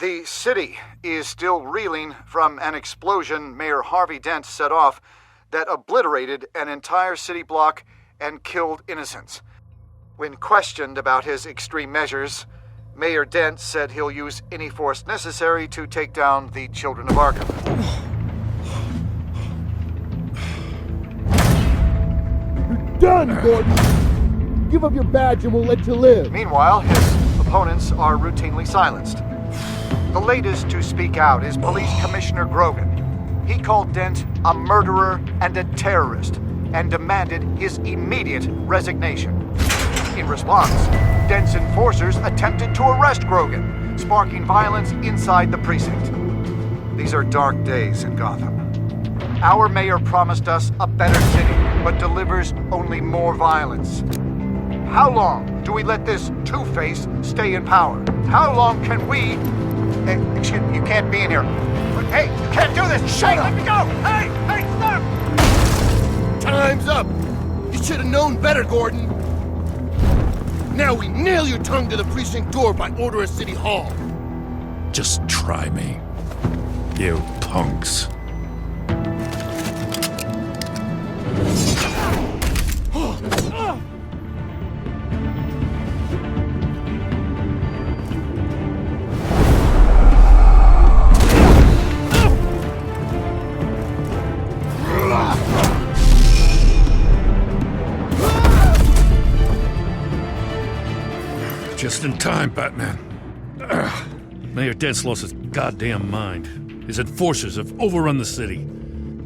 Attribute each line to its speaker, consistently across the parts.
Speaker 1: The city is still reeling from an explosion Mayor Harvey Dent set off that obliterated an entire city block and killed innocents. When questioned about his extreme measures, Mayor Dent said he'll use any force necessary to take down the Children of Arkham.
Speaker 2: You're done, Gordon! Give up your badge and we'll let you live.
Speaker 1: Meanwhile, his opponents are routinely silenced. The latest to speak out is Police Commissioner Grogan. He called Dent a murderer and a terrorist and demanded his immediate resignation. In response, Dent's enforcers attempted to arrest Grogan, sparking violence inside the precinct. These are dark days in Gotham. Our mayor promised us a better city, but delivers only more violence. How long do we let this two-face stay in power? How long can we... excuse me, you can't be in here. Hey, you can't do this! Shut up! Let me go! Hey! Hey, stop!
Speaker 2: Time's up! You should have known better, Gordon! Now we nail your tongue to the precinct door by order of City Hall!
Speaker 3: Just try me, you punks. Just in time, Batman. Mayor Dent's lost his goddamn mind. His enforcers have overrun the city.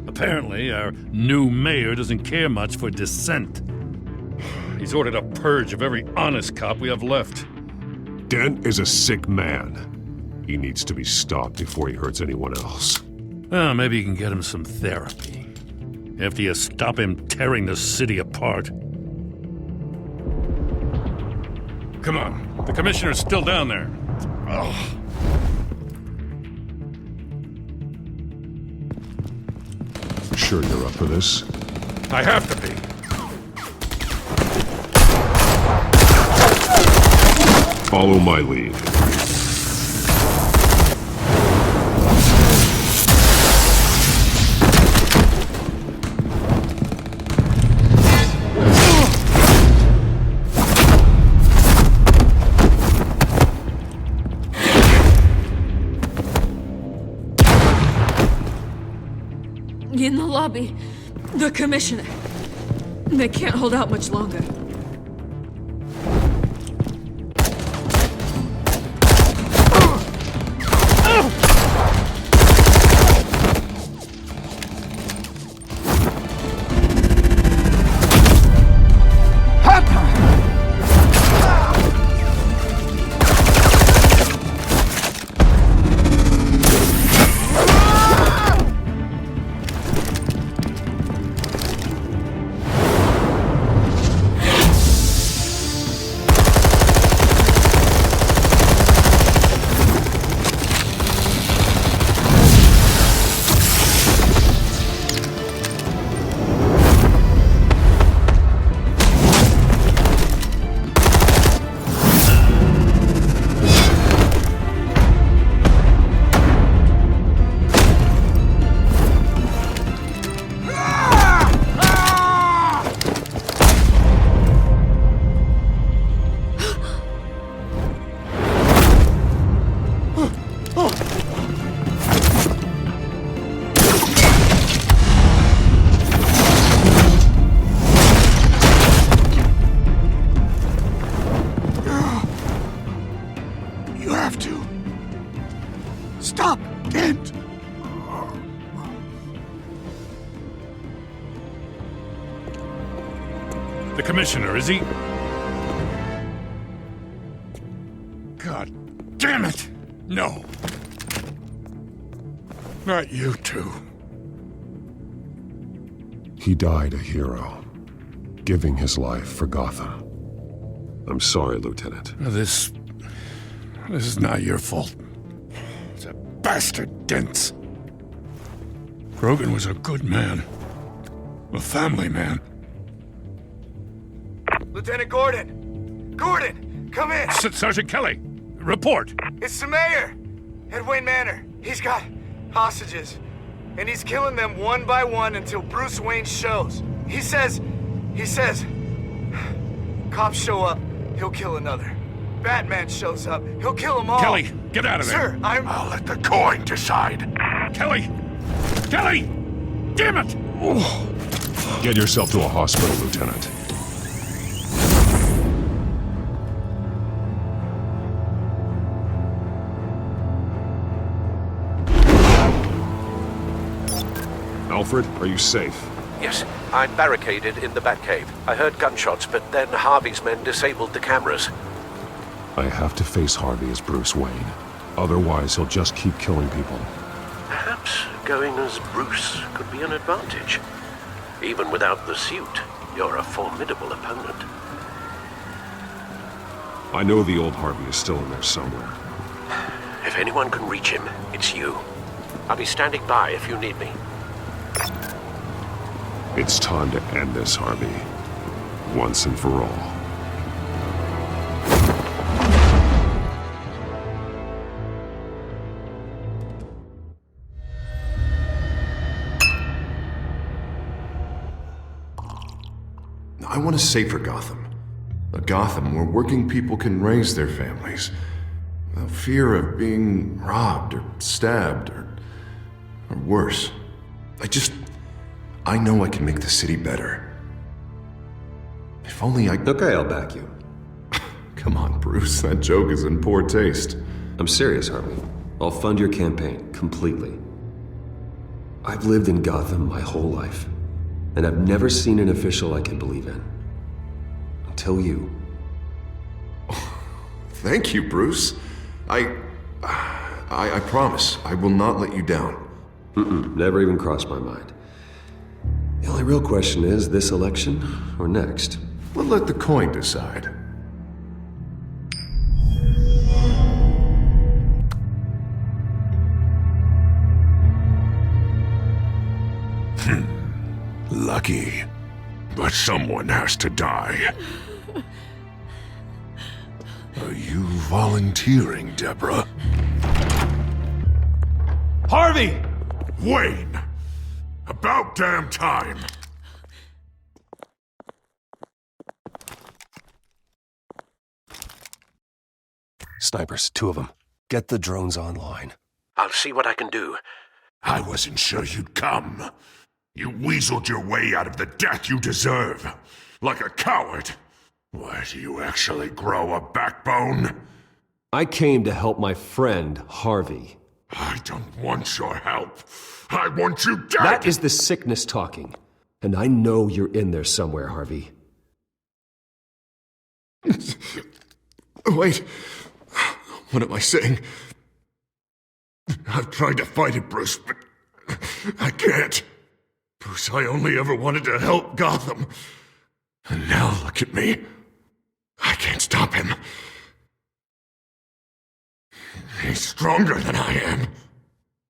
Speaker 3: Apparently, our new mayor doesn't care much for dissent. He's ordered a purge of every honest cop we have left.
Speaker 4: Dent is a sick man. He needs to be stopped before he hurts anyone else.
Speaker 3: Well, maybe you can get him some therapy. After you stop him tearing the city apart. Come on, the commissioner's still down there. Ugh.
Speaker 4: Sure you're up for this?
Speaker 3: I have to be.
Speaker 4: Follow my lead.
Speaker 5: In the lobby, the commissioner. They can't hold out much longer.
Speaker 2: Stop, Dent!
Speaker 3: The commissioner, is he? God damn it! No. Not you two.
Speaker 4: He died a hero, giving his life for Gotham. I'm sorry, Lieutenant.
Speaker 3: This is not your fault. It's a bastard Dent's. Grogan was a good man. A family man.
Speaker 1: Lieutenant Gordon! Gordon! Come in!
Speaker 3: Sergeant Kelly, report!
Speaker 1: It's the mayor!
Speaker 6: At Wayne Manor, he's got hostages. And he's killing them one by one until Bruce Wayne shows. He says, cops show up, he'll kill another. Batman shows up, he'll kill them all.
Speaker 3: Kelly, get out of there.
Speaker 6: Sir, I'm...
Speaker 3: I'll let the coin decide. Kelly! Kelly! Damn it!
Speaker 4: Get yourself to a hospital, Lieutenant. Alfred, are you safe?
Speaker 7: Yes, I'm barricaded in the Batcave. I heard gunshots, but then Harvey's men disabled the cameras.
Speaker 4: I have to face Harvey as Bruce Wayne. Otherwise, he'll just keep killing people.
Speaker 7: Perhaps going as Bruce could be an advantage. Even without the suit, you're a formidable opponent.
Speaker 4: I know the old Harvey is still in there somewhere.
Speaker 7: If anyone can reach him, it's you. I'll be standing by if you need me.
Speaker 4: It's time to end this, Harvey. Once and for all.
Speaker 8: I want a safer Gotham. A Gotham where working people can raise their families. Without fear of being robbed or stabbed or worse. I know I can make the city better. If only I...
Speaker 9: Okay, I'll back you.
Speaker 8: Come on, Bruce, that joke is in poor taste.
Speaker 9: I'm serious, Harvey. I'll fund your campaign, completely. I've lived in Gotham my whole life, and I've never seen an official I can believe in. Until you.
Speaker 8: Thank you, Bruce. I promise, I will not let you down.
Speaker 9: Never even crossed my mind. The only real question is, this election or next?
Speaker 8: We'll let the coin decide.
Speaker 4: Lucky. But someone has to die. Are you volunteering, Deborah?
Speaker 3: Harvey!
Speaker 4: Wayne! About damn time!
Speaker 9: Snipers, 2 of them. Get the drones online.
Speaker 7: I'll see what I can do.
Speaker 4: I wasn't sure you'd come. You weaseled your way out of the death you deserve. Like a coward. Why, do you actually grow a backbone?
Speaker 9: I came to help my friend, Harvey.
Speaker 4: I don't want your help. I want you dead!
Speaker 9: That is the sickness talking. And I know you're in there somewhere, Harvey.
Speaker 8: Wait. What am I saying? I've tried to fight it, Bruce, but I can't. Bruce, I only ever wanted to help Gotham. And now look at me. I can't stop him. He's stronger than I am.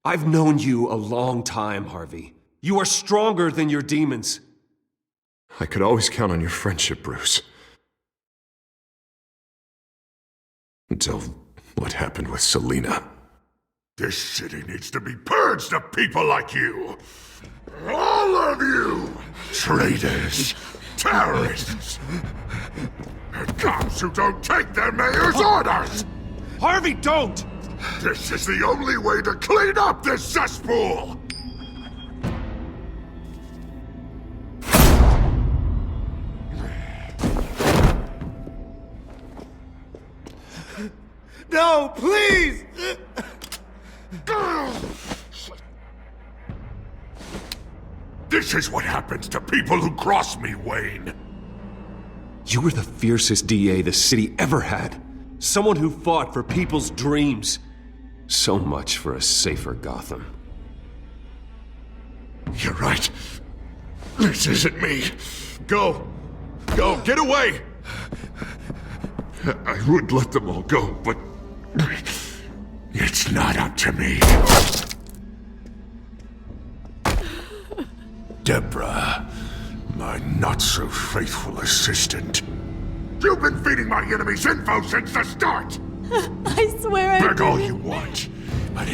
Speaker 9: I've known you a long time, Harvey. You are stronger than your demons.
Speaker 8: I could always count on your friendship, Bruce. Until what happened with Selina.
Speaker 4: This city needs to be purged of people like you. All of you! Traitors, terrorists, and cops who don't take their mayor's orders!
Speaker 9: Harvey, don't!
Speaker 4: This is the only way to clean up this cesspool!
Speaker 6: No, please!
Speaker 4: This is what happens to people who cross me, Wayne.
Speaker 9: You were the fiercest DA the city ever had. Someone who fought for people's dreams. So much for a safer Gotham.
Speaker 8: You're right. This isn't me. Go. Go. Get away. I would let them all go, but
Speaker 4: It's not up to me. Deborah, my not-so-faithful assistant. You've been feeding my enemies info since the start!
Speaker 5: I swear I
Speaker 4: Beg all you want,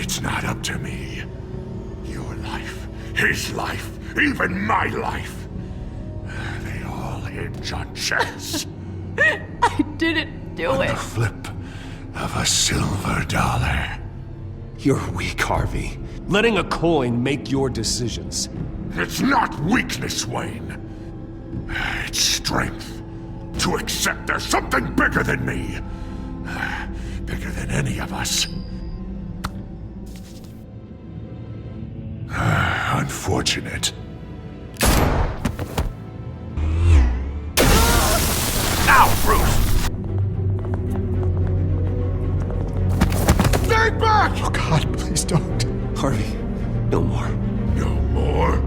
Speaker 4: It's not up to me. Your life, his life, even my life. They all hinge on chance.
Speaker 5: I didn't do
Speaker 4: On
Speaker 5: it.
Speaker 4: the flip of a silver dollar.
Speaker 9: You're weak, Harvey. Letting a coin make your decisions.
Speaker 4: It's not weakness, Wayne. It's strength. To accept there's something bigger than me. Bigger than any of us. Unfortunate. Now, Bruce! Stay back!
Speaker 1: Oh God, please don't.
Speaker 9: Harvey, no more.
Speaker 4: No more?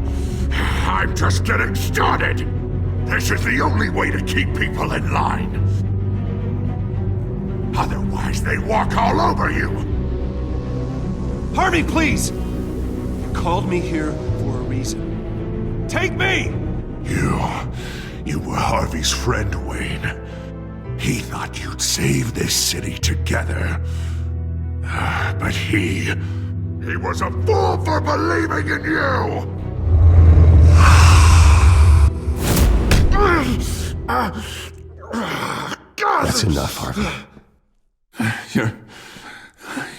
Speaker 4: I'm just getting started! This is the only way to keep people in line. Otherwise, they walk all over you!
Speaker 9: Harvey, please! You called me here for a reason. Take me!
Speaker 4: You were Harvey's friend, Wayne. He thought you'd save this city together. But he was a fool for believing in you!
Speaker 9: That's enough, Harvey.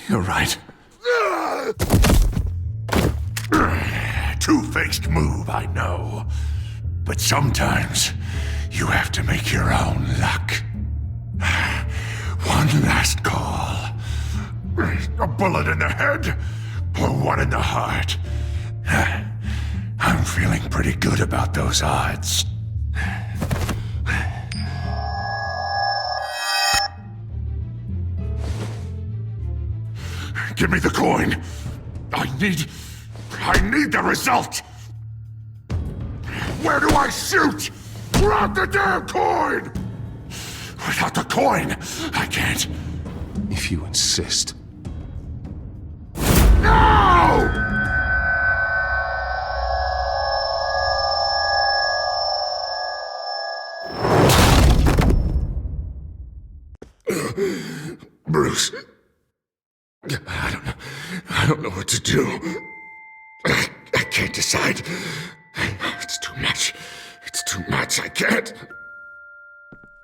Speaker 4: You're right. Two-faced move, I know. But sometimes you have to make your own luck. One last call. A bullet in the head, or one in the heart. I'm feeling pretty good about those odds. Give me the coin. I need the result. Where do I shoot? Grab the damn coin! Without the coin, I can't.
Speaker 9: If you insist.
Speaker 4: No! Bruce. I don't know what to do. I can't decide. It's too much. It's too much. I can't.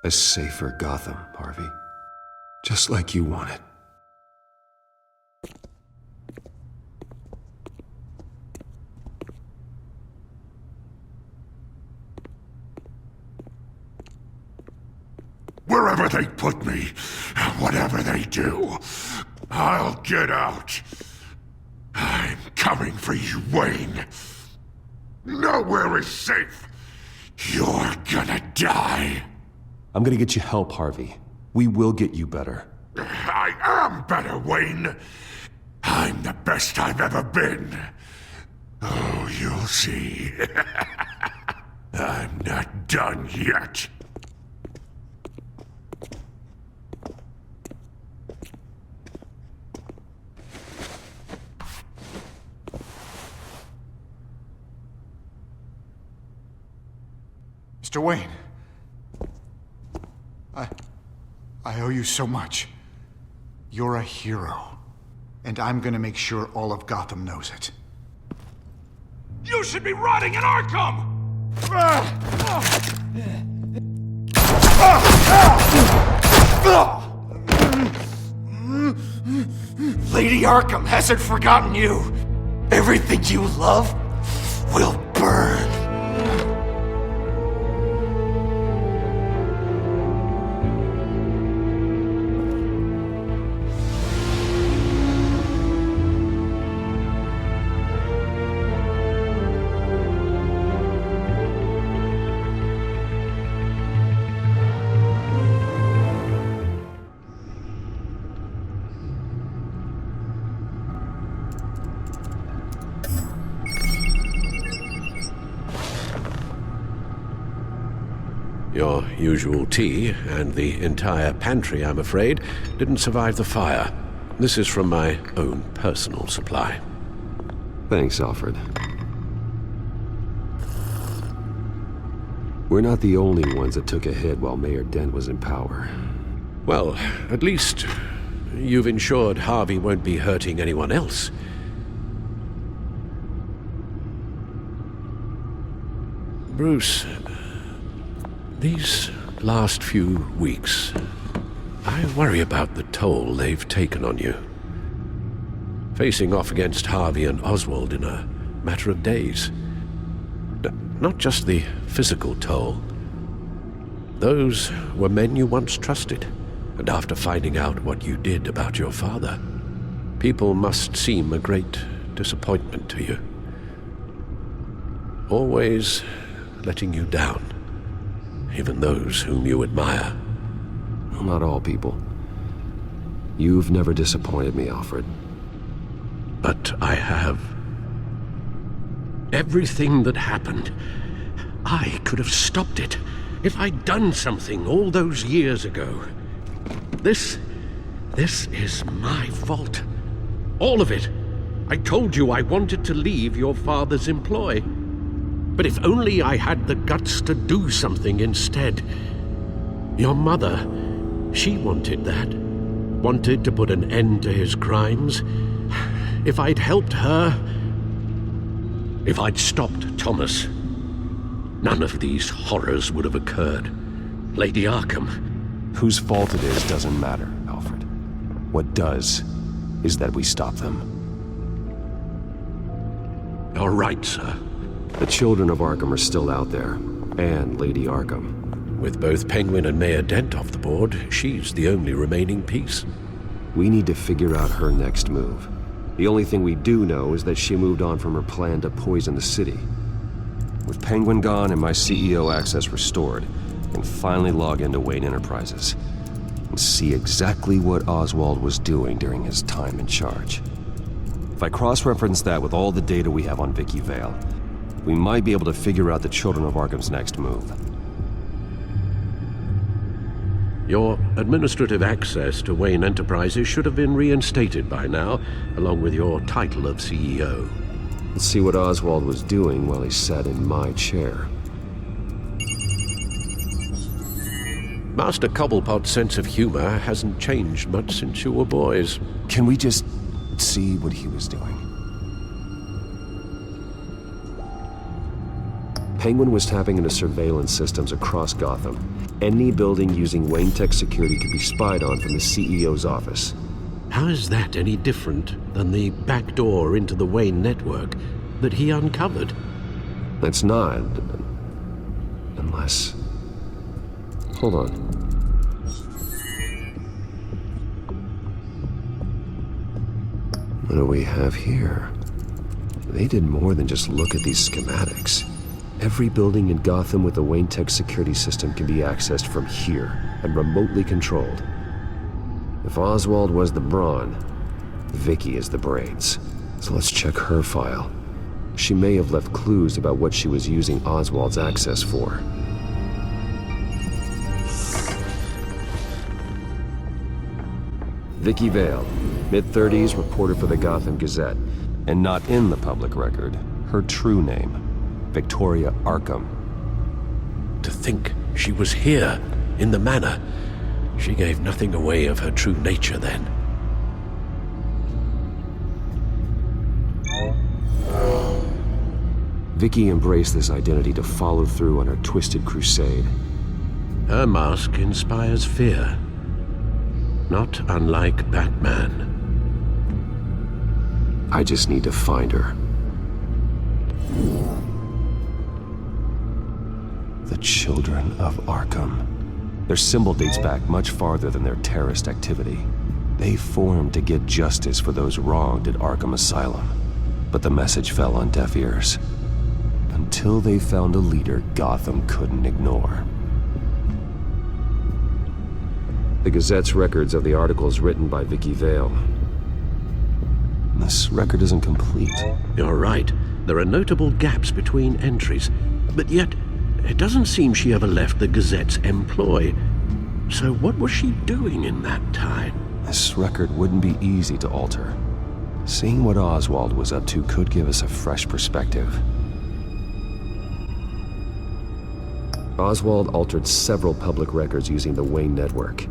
Speaker 9: A safer Gotham, Harvey. Just like you wanted.
Speaker 4: Wherever they put me, whatever they do, I'll get out. I'm coming for you, Wayne. Nowhere is safe. You're gonna die.
Speaker 9: I'm gonna get you help, Harvey. We will get you better.
Speaker 4: I am better, Wayne. I'm the best I've ever been. Oh, you'll see. I'm not done yet.
Speaker 1: Mr. Wayne. I owe you so much. You're a hero. And I'm gonna make sure all of Gotham knows it.
Speaker 3: You should be rotting in Arkham!
Speaker 6: Lady Arkham hasn't forgotten you. Everything you love will burn.
Speaker 7: Your usual tea and the entire pantry, I'm afraid, didn't survive the fire. This is from my own personal supply.
Speaker 9: Thanks, Alfred. We're not the only ones that took a hit while Mayor Dent was in power.
Speaker 7: Well, at least you've ensured Harvey won't be hurting anyone else. Bruce, these last few weeks, I worry about the toll they've taken on you. Facing off against Harvey and Oswald in a matter of days. Not just the physical toll. Those were men you once trusted, and after finding out what you did about your father, people must seem a great disappointment to you. Always letting you down, even those whom you admire.
Speaker 9: Not all people. You've never disappointed me, Alfred.
Speaker 7: But I have. Everything that happened, I could have stopped it if I'd done something all those years ago. This is my fault. All of it. I told you I wanted to leave your father's employ. But if only I had the guts to do something instead. Your mother, she wanted that. Wanted to put an end to his crimes. If I'd helped her, if I'd stopped Thomas, none of these horrors would have occurred. Lady Arkham.
Speaker 9: Whose fault it is doesn't matter, Alfred. What does is that we stop them.
Speaker 7: You're right, sir.
Speaker 9: The children of Arkham are still out there, and Lady Arkham.
Speaker 7: With both Penguin and Mayor Dent off the board, she's the only remaining piece.
Speaker 9: We need to figure out her next move. The only thing we do know is that she moved on from her plan to poison the city. With Penguin gone and my CEO access restored, I can finally log into Wayne Enterprises and see exactly what Oswald was doing during his time in charge. If I cross-reference that with all the data we have on Vicky Vale, we might be able to figure out the Children of Arkham's next move.
Speaker 7: Your administrative access to Wayne Enterprises should have been reinstated by now, along with your title of CEO.
Speaker 9: Let's see what Oswald was doing while he sat in my chair.
Speaker 7: Master Cobblepot's sense of humor hasn't changed much since you were boys.
Speaker 9: Can we just see what he was doing? Penguin was tapping into surveillance systems across Gotham. Any building using Wayne Tech security could be spied on from the CEO's office.
Speaker 7: How is that any different than the back door into the Wayne network that he uncovered?
Speaker 9: It's not. Unless... Hold on. What do we have here? They did more than just look at these schematics. Every building in Gotham with a Wayne Tech security system can be accessed from here and remotely controlled. If Oswald was the brawn, Vicky is the brains. So let's check her file. She may have left clues about what she was using Oswald's access for. Vicky Vale, mid-30s, reporter for the Gotham Gazette, and not in the public record, her true name, Victoria Arkham.
Speaker 7: To think she was here, in the manor. She gave nothing away of her true nature then.
Speaker 9: Vicky embraced this identity to follow through on her twisted crusade.
Speaker 7: Her mask inspires fear. Not unlike Batman.
Speaker 9: I just need to find her. The Children of Arkham. Their symbol dates back much farther than their terrorist activity. They formed to get justice for those wronged at Arkham Asylum. But the message fell on deaf ears. Until they found a leader Gotham couldn't ignore. The Gazette's records of the articles written by Vicky Vale. This record isn't complete.
Speaker 7: You're right. There are notable gaps between entries. But yet, it doesn't seem she ever left the Gazette's employ. So what was she doing in that time?
Speaker 9: This record wouldn't be easy to alter. Seeing what Oswald was up to could give us a fresh perspective. Oswald altered several public records using the Wayne network.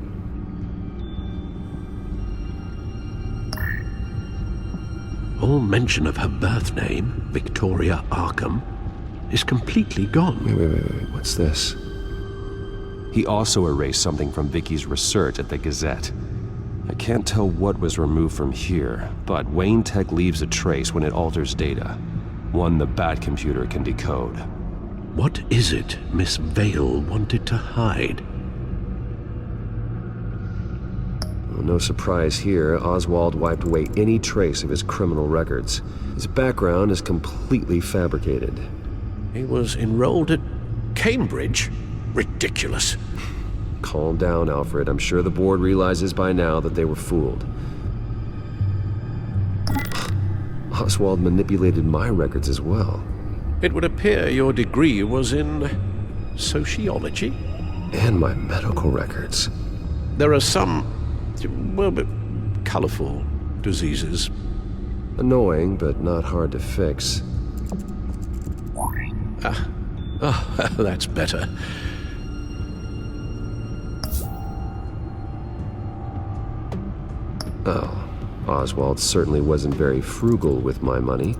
Speaker 7: all mention of her birth name, Victoria Arkham, is completely gone.
Speaker 9: Wait. What's this? He also erased something from Vicky's research at the Gazette. I can't tell what was removed from here, but Wayne Tech leaves a trace when it alters data. One the Bat computer can decode.
Speaker 7: What is it Miss Vale wanted to hide?
Speaker 9: Well, no surprise here, Oswald wiped away any trace of his criminal records. His background is completely fabricated.
Speaker 7: He was enrolled at Cambridge? Ridiculous.
Speaker 9: Calm down, Alfred. I'm sure the board realizes by now that they were fooled. Oswald manipulated my records as well.
Speaker 7: It would appear your degree was in sociology?
Speaker 9: And my medical records.
Speaker 7: There are some, well, colorful diseases.
Speaker 9: Annoying, but not hard to fix.
Speaker 7: That's better.
Speaker 9: Oh, Oswald certainly wasn't very frugal with my money.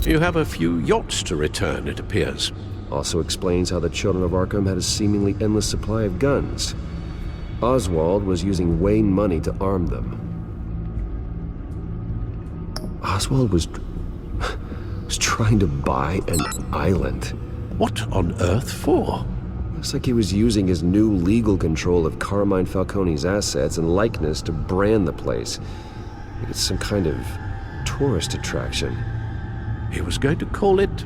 Speaker 7: You have a few yachts to return, it appears.
Speaker 9: Also explains how the children of Arkham had a seemingly endless supply of guns. Oswald was using Wayne money to arm them. Oswald was trying to buy an island.
Speaker 7: What on earth for?
Speaker 9: Looks like he was using his new legal control of Carmine Falcone's assets and likeness to brand the place. Like it's some kind of tourist attraction.
Speaker 7: He was going to call it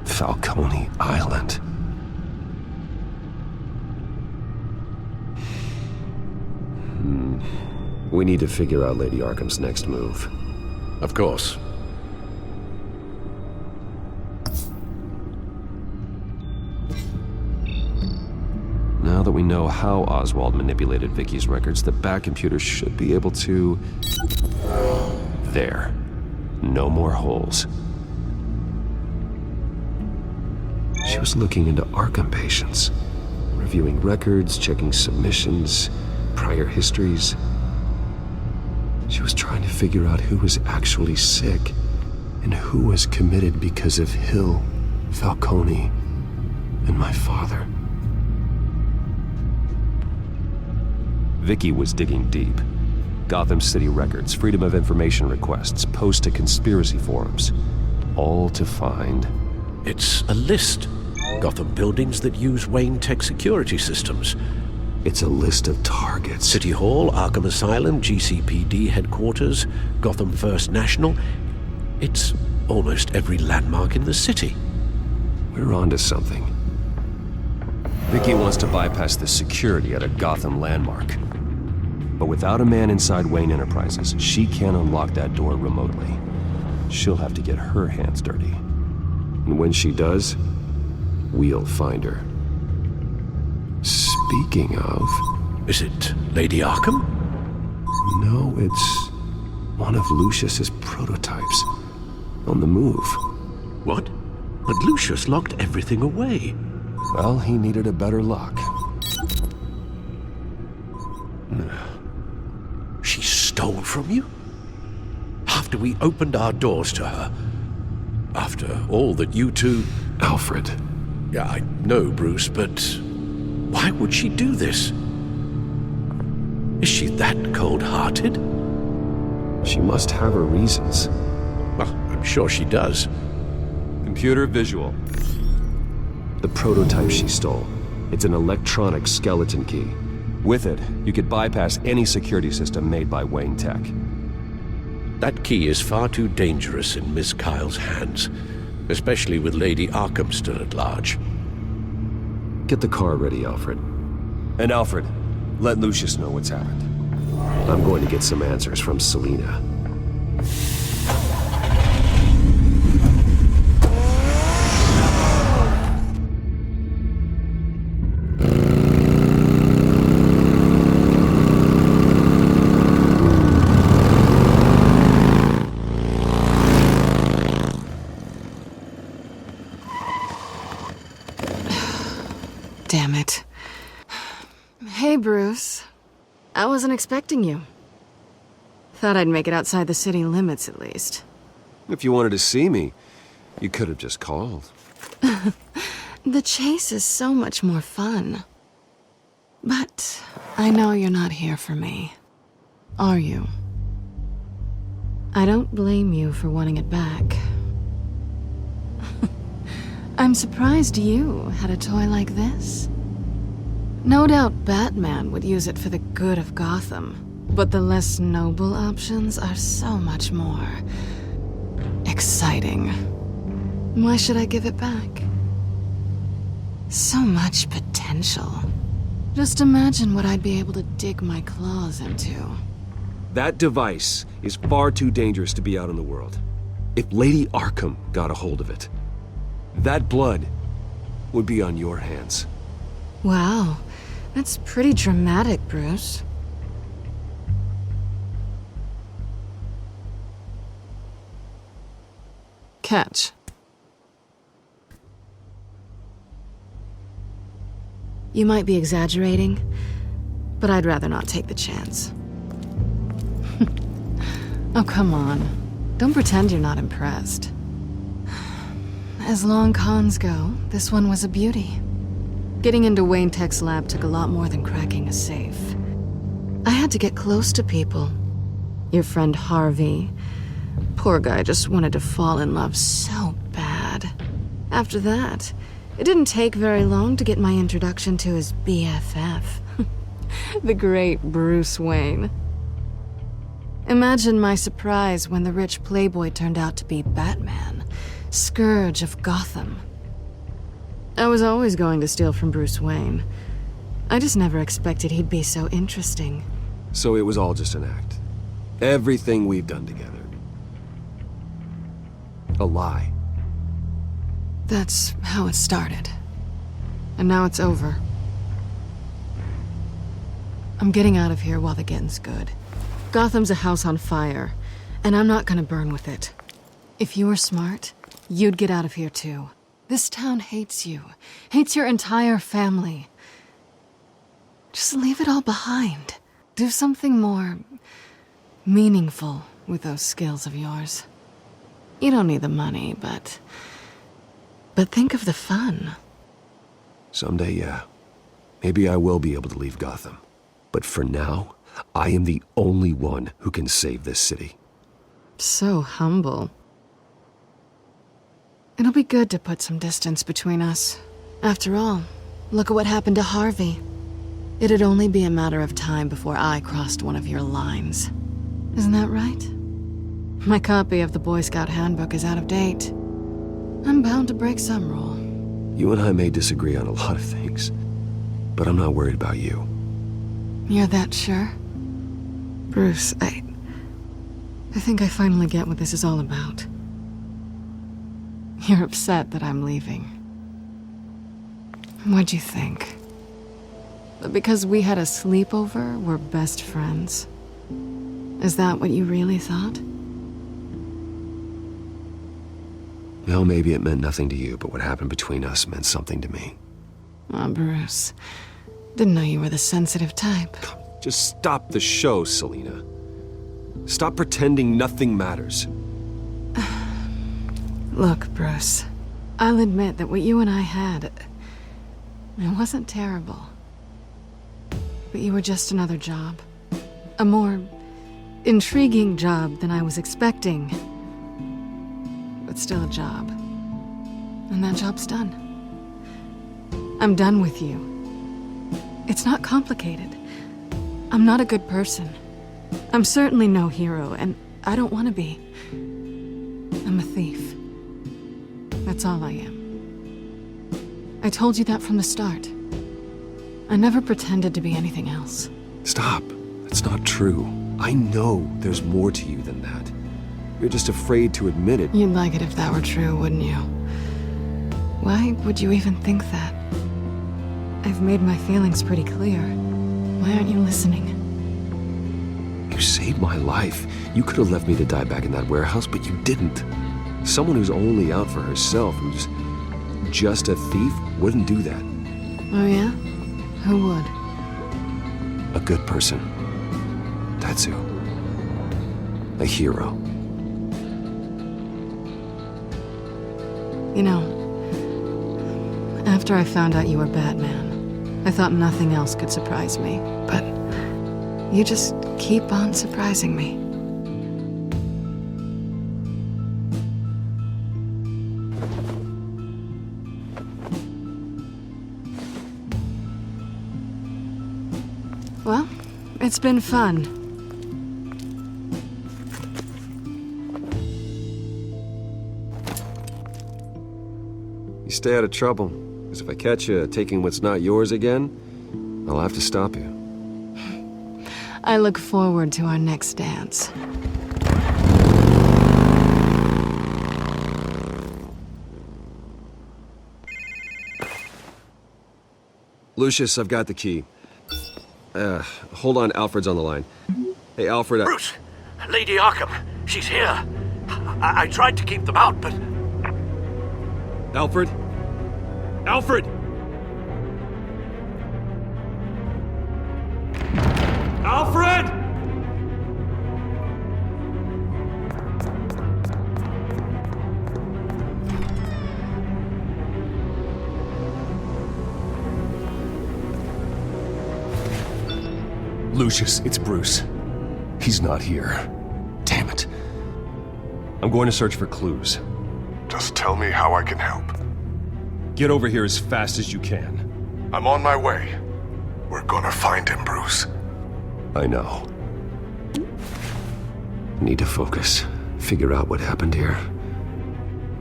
Speaker 9: Falcone Island. We need to figure out Lady Arkham's next move.
Speaker 7: Of course.
Speaker 9: Now that we know how Oswald manipulated Vicky's records, the Bat computer should be able to... There. No more holes. She was looking into Arkham patients, reviewing records, checking submissions, prior histories. She was trying to figure out who was actually sick and who was committed because of Hill, Falcone, and my father. Vicky was digging deep. Gotham City records, Freedom of Information requests, posts to conspiracy forums. All to find...
Speaker 7: It's a list. Gotham buildings that use Wayne Tech security systems.
Speaker 9: It's a list of targets.
Speaker 7: City Hall, Arkham Asylum, GCPD headquarters, Gotham First National. It's almost every landmark in the city.
Speaker 9: We're onto something. Vicky wants to bypass the security at a Gotham landmark. But without a man inside Wayne Enterprises, she can't unlock that door remotely. She'll have to get her hands dirty. And when she does, we'll find her. Speaking of...
Speaker 7: Is it Lady Arkham?
Speaker 9: No, it's one of Lucius's prototypes. On the move.
Speaker 7: What? But Lucius locked everything away.
Speaker 9: Well, he needed a better lock.
Speaker 7: She stole from you? After we opened our doors to her? After all that you two...
Speaker 9: Alfred.
Speaker 7: Yeah, I know, Bruce, but why would she do this? Is she that cold-hearted?
Speaker 9: She must have her reasons.
Speaker 7: Well, I'm sure she does.
Speaker 9: Computer visual. The prototype she stole. It's an electronic skeleton key. With it, you could bypass any security system made by Wayne Tech.
Speaker 7: That key is far too dangerous in Miss Kyle's hands, especially with Lady Arkham still at large.
Speaker 9: Get the car ready, Alfred. And Alfred, let Lucius know what's happened. I'm going to get some answers from Selina.
Speaker 10: Damn it. Hey, Bruce. I wasn't expecting you. Thought I'd make it outside the city limits, at least.
Speaker 9: If you wanted to see me, you could have just called.
Speaker 10: The chase is so much more fun. But I know you're not here for me. Are you? I don't blame you for wanting it back. I'm surprised you had a toy like this. No doubt Batman would use it for the good of Gotham, but the less noble options are so much more exciting. Why should I give it back? So much potential. Just imagine what I'd be able to dig my claws into.
Speaker 9: That device is far too dangerous to be out in the world. If Lady Arkham got a hold of it, that blood would be on your hands.
Speaker 10: Wow, that's pretty dramatic, Bruce. Catch. You might be exaggerating, but I'd rather not take the chance. Oh, come on. Don't pretend you're not impressed. As long cons go, this one was a beauty. Getting into Wayne Tech's lab took a lot more than cracking a safe. I had to get close to people. Your friend Harvey. Poor guy just wanted to fall in love so bad. After that, it didn't take very long to get my introduction to his BFF. The great Bruce Wayne. Imagine my surprise when the rich playboy turned out to be Batman, Scourge of Gotham. I was always going to steal from Bruce Wayne. I just never expected he'd be so interesting.
Speaker 9: So it was all just an act. Everything we've done together. A lie.
Speaker 10: That's how it started. And now it's over. I'm getting out of here while the getting's good. Gotham's a house on fire, and I'm not gonna burn with it. If you were smart, you'd get out of here too. This town hates you, hates your entire family. Just leave it all behind. Do something more meaningful with those skills of yours. You don't need the money, but think of the fun.
Speaker 9: Someday, yeah. Maybe I will be able to leave Gotham. But for now, I am the only one who can save this city.
Speaker 10: So humble. It'll be good to put some distance between us. After all, look at what happened to Harvey. It'd only be a matter of time before I crossed one of your lines. Isn't that right? My copy of the Boy Scout Handbook is out of date. I'm bound to break some rule.
Speaker 9: You and I may disagree on a lot of things, but I'm not worried about you.
Speaker 10: You're that sure? Bruce, I think I finally get what this is all about. You're upset that I'm leaving. What'd you think? That because we had a sleepover, we're best friends? Is that what you really thought?
Speaker 9: Well, maybe it meant nothing to you, but what happened between us meant something to me.
Speaker 10: Aw, Bruce. Didn't know you were the sensitive type.
Speaker 9: Just stop the show, Selina. Stop pretending nothing matters.
Speaker 10: Look, Bruce. I'll admit that what you and I had, it wasn't terrible. But you were just another job. A more intriguing job than I was expecting. But still a job. And that job's done. I'm done with you. It's not complicated. I'm not a good person. I'm certainly no hero, and I don't want to be. I'm a thief. That's all I am. I told you that from the start. I never pretended to be anything else.
Speaker 9: Stop. That's not true. I know there's more to you than that. You're just afraid to admit it.
Speaker 10: You'd like it if that were true, wouldn't you? Why would you even think that? I've made my feelings pretty clear. Why aren't you listening?
Speaker 9: You saved my life. You could have left me to die back in that warehouse, but you didn't. Someone who's only out for herself, who's just a thief, wouldn't do that.
Speaker 10: Oh yeah? Who would?
Speaker 9: A good person. That's who. A hero.
Speaker 10: You know, after I found out you were Batman, I thought nothing else could surprise me. But you just keep on surprising me. Well, it's been fun.
Speaker 9: You stay out of trouble, because if I catch you taking what's not yours again, I'll have to stop you.
Speaker 10: I look forward to our next dance.
Speaker 9: Lucius, I've got the key. Hold on, Alfred's on the line. Hey, Alfred,
Speaker 7: Bruce! Lady Arkham, she's here. I tried to keep them out, but...
Speaker 9: Alfred? Alfred! Alfred!
Speaker 11: Lucius, it's Bruce. He's not here. Damn it.
Speaker 9: I'm going to search for clues.
Speaker 4: Just tell me how I can help.
Speaker 9: Get over here as fast as you can.
Speaker 4: I'm on my way. We're gonna find him, Bruce.
Speaker 9: I know. Need to focus. Figure out what happened here.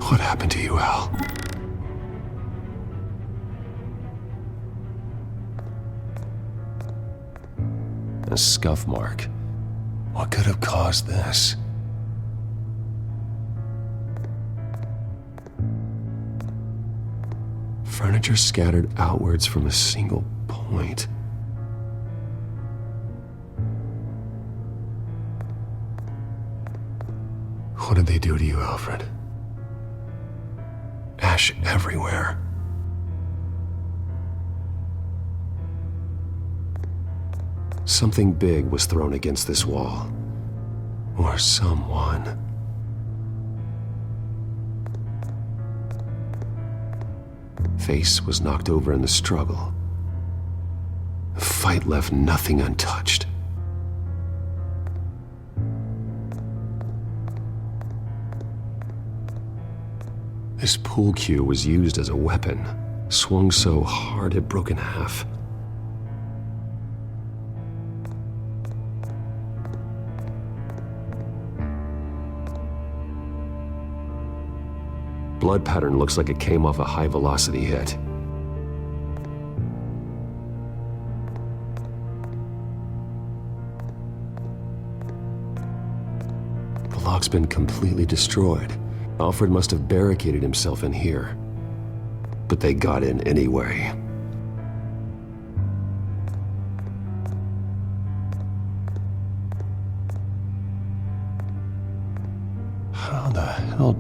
Speaker 11: What happened to you, Al?
Speaker 9: A scuff mark.
Speaker 11: What could have caused this?
Speaker 9: Furniture scattered outwards from a single point.
Speaker 11: What did they do to you, Alfred? Ash everywhere.
Speaker 9: Something big was thrown against this wall.
Speaker 11: Or someone.
Speaker 9: Face was knocked over in the struggle. The fight left nothing untouched. This pool cue was used as a weapon, swung so hard it broke in half. Blood pattern looks like it came off a high-velocity hit. The lock's been completely destroyed. Alfred must have barricaded himself in here. But they got in anyway.
Speaker 11: How the hell...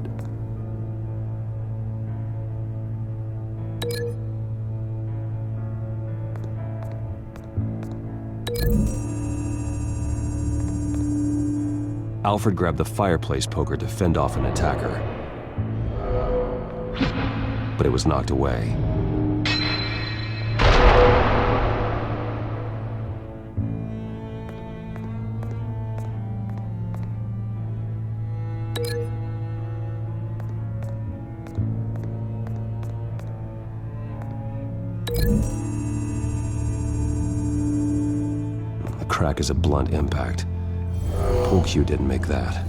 Speaker 9: Alfred grabbed the fireplace poker to fend off an attacker. But it was knocked away. The crack is a blunt impact. Pool cue didn't make that.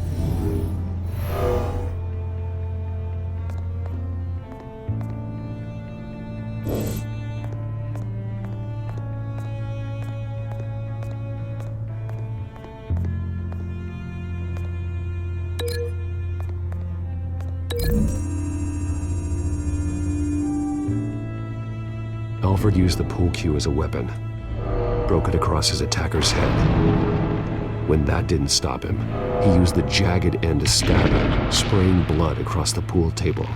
Speaker 9: Alfred used the pool cue as a weapon. Broke it across his attacker's head. When that didn't stop him, he used the jagged end to stab him, spraying blood across the pool table.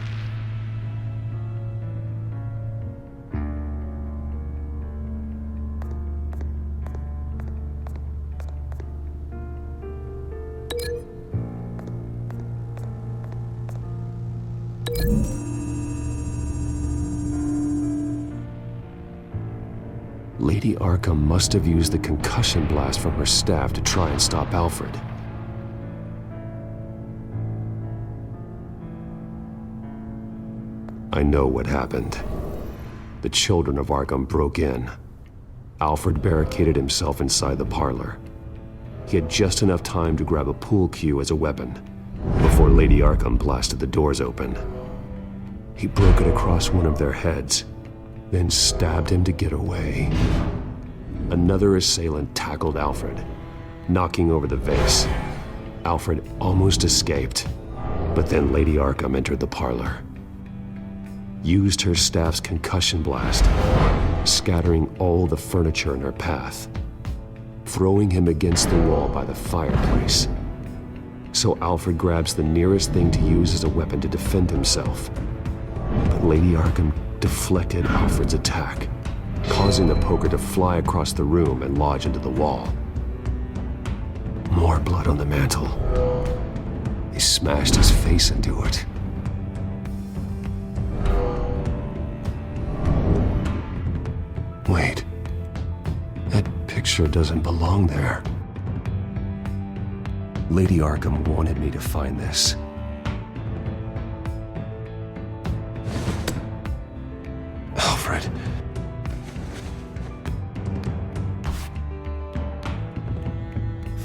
Speaker 11: Lady Arkham must have used the concussion blast from her staff to try and stop Alfred. I know what happened. The children of Arkham broke in. Alfred barricaded himself inside the parlor. He had just enough time to grab a pool cue as a weapon before Lady Arkham blasted the doors open. He broke it across one of their heads, then stabbed him to get away. Another assailant tackled Alfred, knocking over the vase. Alfred almost escaped, but then Lady Arkham entered the parlor, used her staff's concussion blast, scattering all the furniture in her path, throwing him against the wall by the fireplace. So Alfred grabs the nearest thing to use as a weapon to defend himself. But Lady Arkham deflected Alfred's attack, causing the poker to fly across the room and lodge into the wall. More blood on the mantel. He smashed his face into it. Wait. That picture doesn't belong there. Lady Arkham wanted me to find this. Alfred.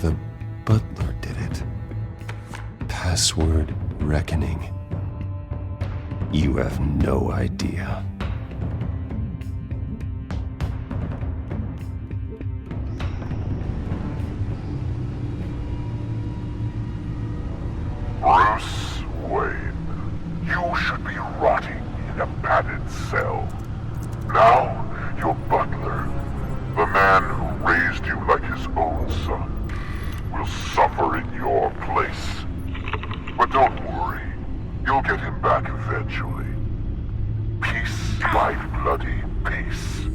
Speaker 11: The butler did it. Password reckoning. You have no idea.
Speaker 4: Bruce Wayne, you should be rotting in a padded cell. Now, your butler, the man who raised you like his own son, will suffer in your place. But don't worry, you'll get him back eventually. Peace, my bloody peace.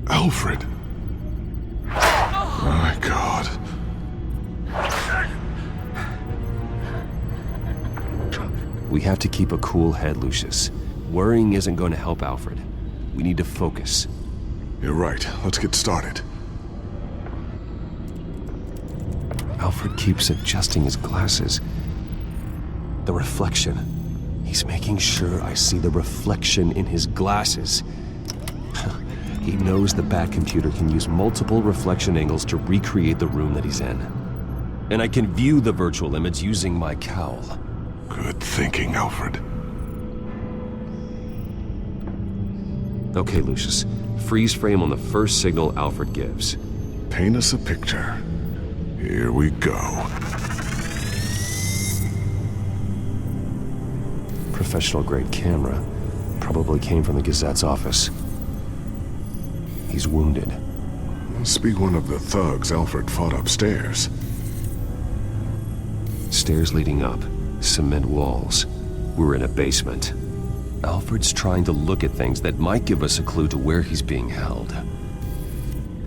Speaker 8: Alfred. My God.
Speaker 11: We have to keep a cool head, Lucius. Worrying isn't going to help Alfred. We need to focus.
Speaker 8: You're right. Let's get started.
Speaker 11: Alfred keeps adjusting his glasses. The reflection. He's making sure I see the reflection in his glasses. He knows the Bat-computer can use multiple reflection angles to recreate the room that he's in. And I can view the virtual image using my cowl.
Speaker 8: Good thinking, Alfred.
Speaker 11: Okay, Lucius. Freeze frame on the first signal Alfred gives.
Speaker 8: Paint us a picture. Here we go.
Speaker 11: Professional-grade camera. Probably came from the Gazette's office. He's wounded.
Speaker 8: Must be one of the thugs Alfred fought upstairs.
Speaker 11: Stairs leading up. Cement walls. We're in a basement. Alfred's trying to look at things that might give us a clue to where he's being held.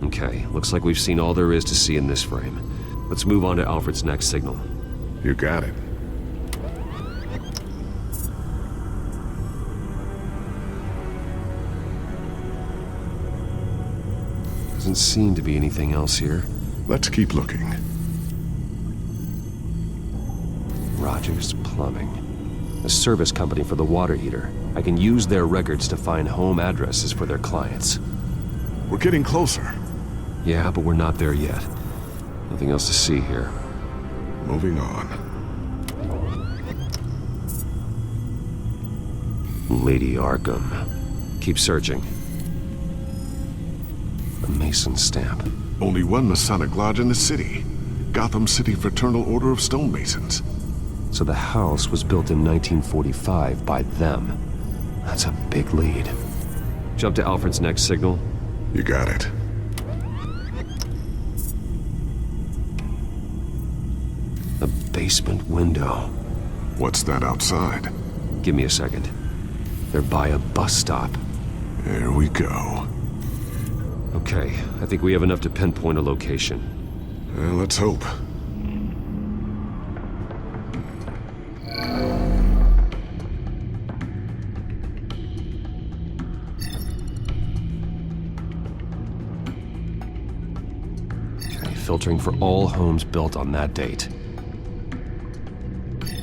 Speaker 11: Okay, looks like we've seen all there is to see in this frame. Let's move on to Alfred's next signal.
Speaker 8: You got it.
Speaker 11: Doesn't seem to be anything else here.
Speaker 8: Let's keep looking.
Speaker 11: Rogers Plumbing. A service company for the water heater. I can use their records to find home addresses for their clients.
Speaker 8: We're getting closer.
Speaker 11: Yeah, but we're not there yet. Nothing else to see here.
Speaker 8: Moving on.
Speaker 11: Lady Arkham. Keep searching. A Mason stamp.
Speaker 8: Only one Masonic lodge in the city. Gotham City Fraternal Order of Stonemasons.
Speaker 11: So the house was built in 1945 by them. That's a big lead. Jump to Alfred's next signal.
Speaker 8: You got it.
Speaker 11: A basement window.
Speaker 8: What's that outside?
Speaker 11: Give me a second. They're by a bus stop.
Speaker 8: There we go.
Speaker 11: Okay, I think we have enough to pinpoint a location.
Speaker 8: Let's hope.
Speaker 11: filtering for all homes built on that date.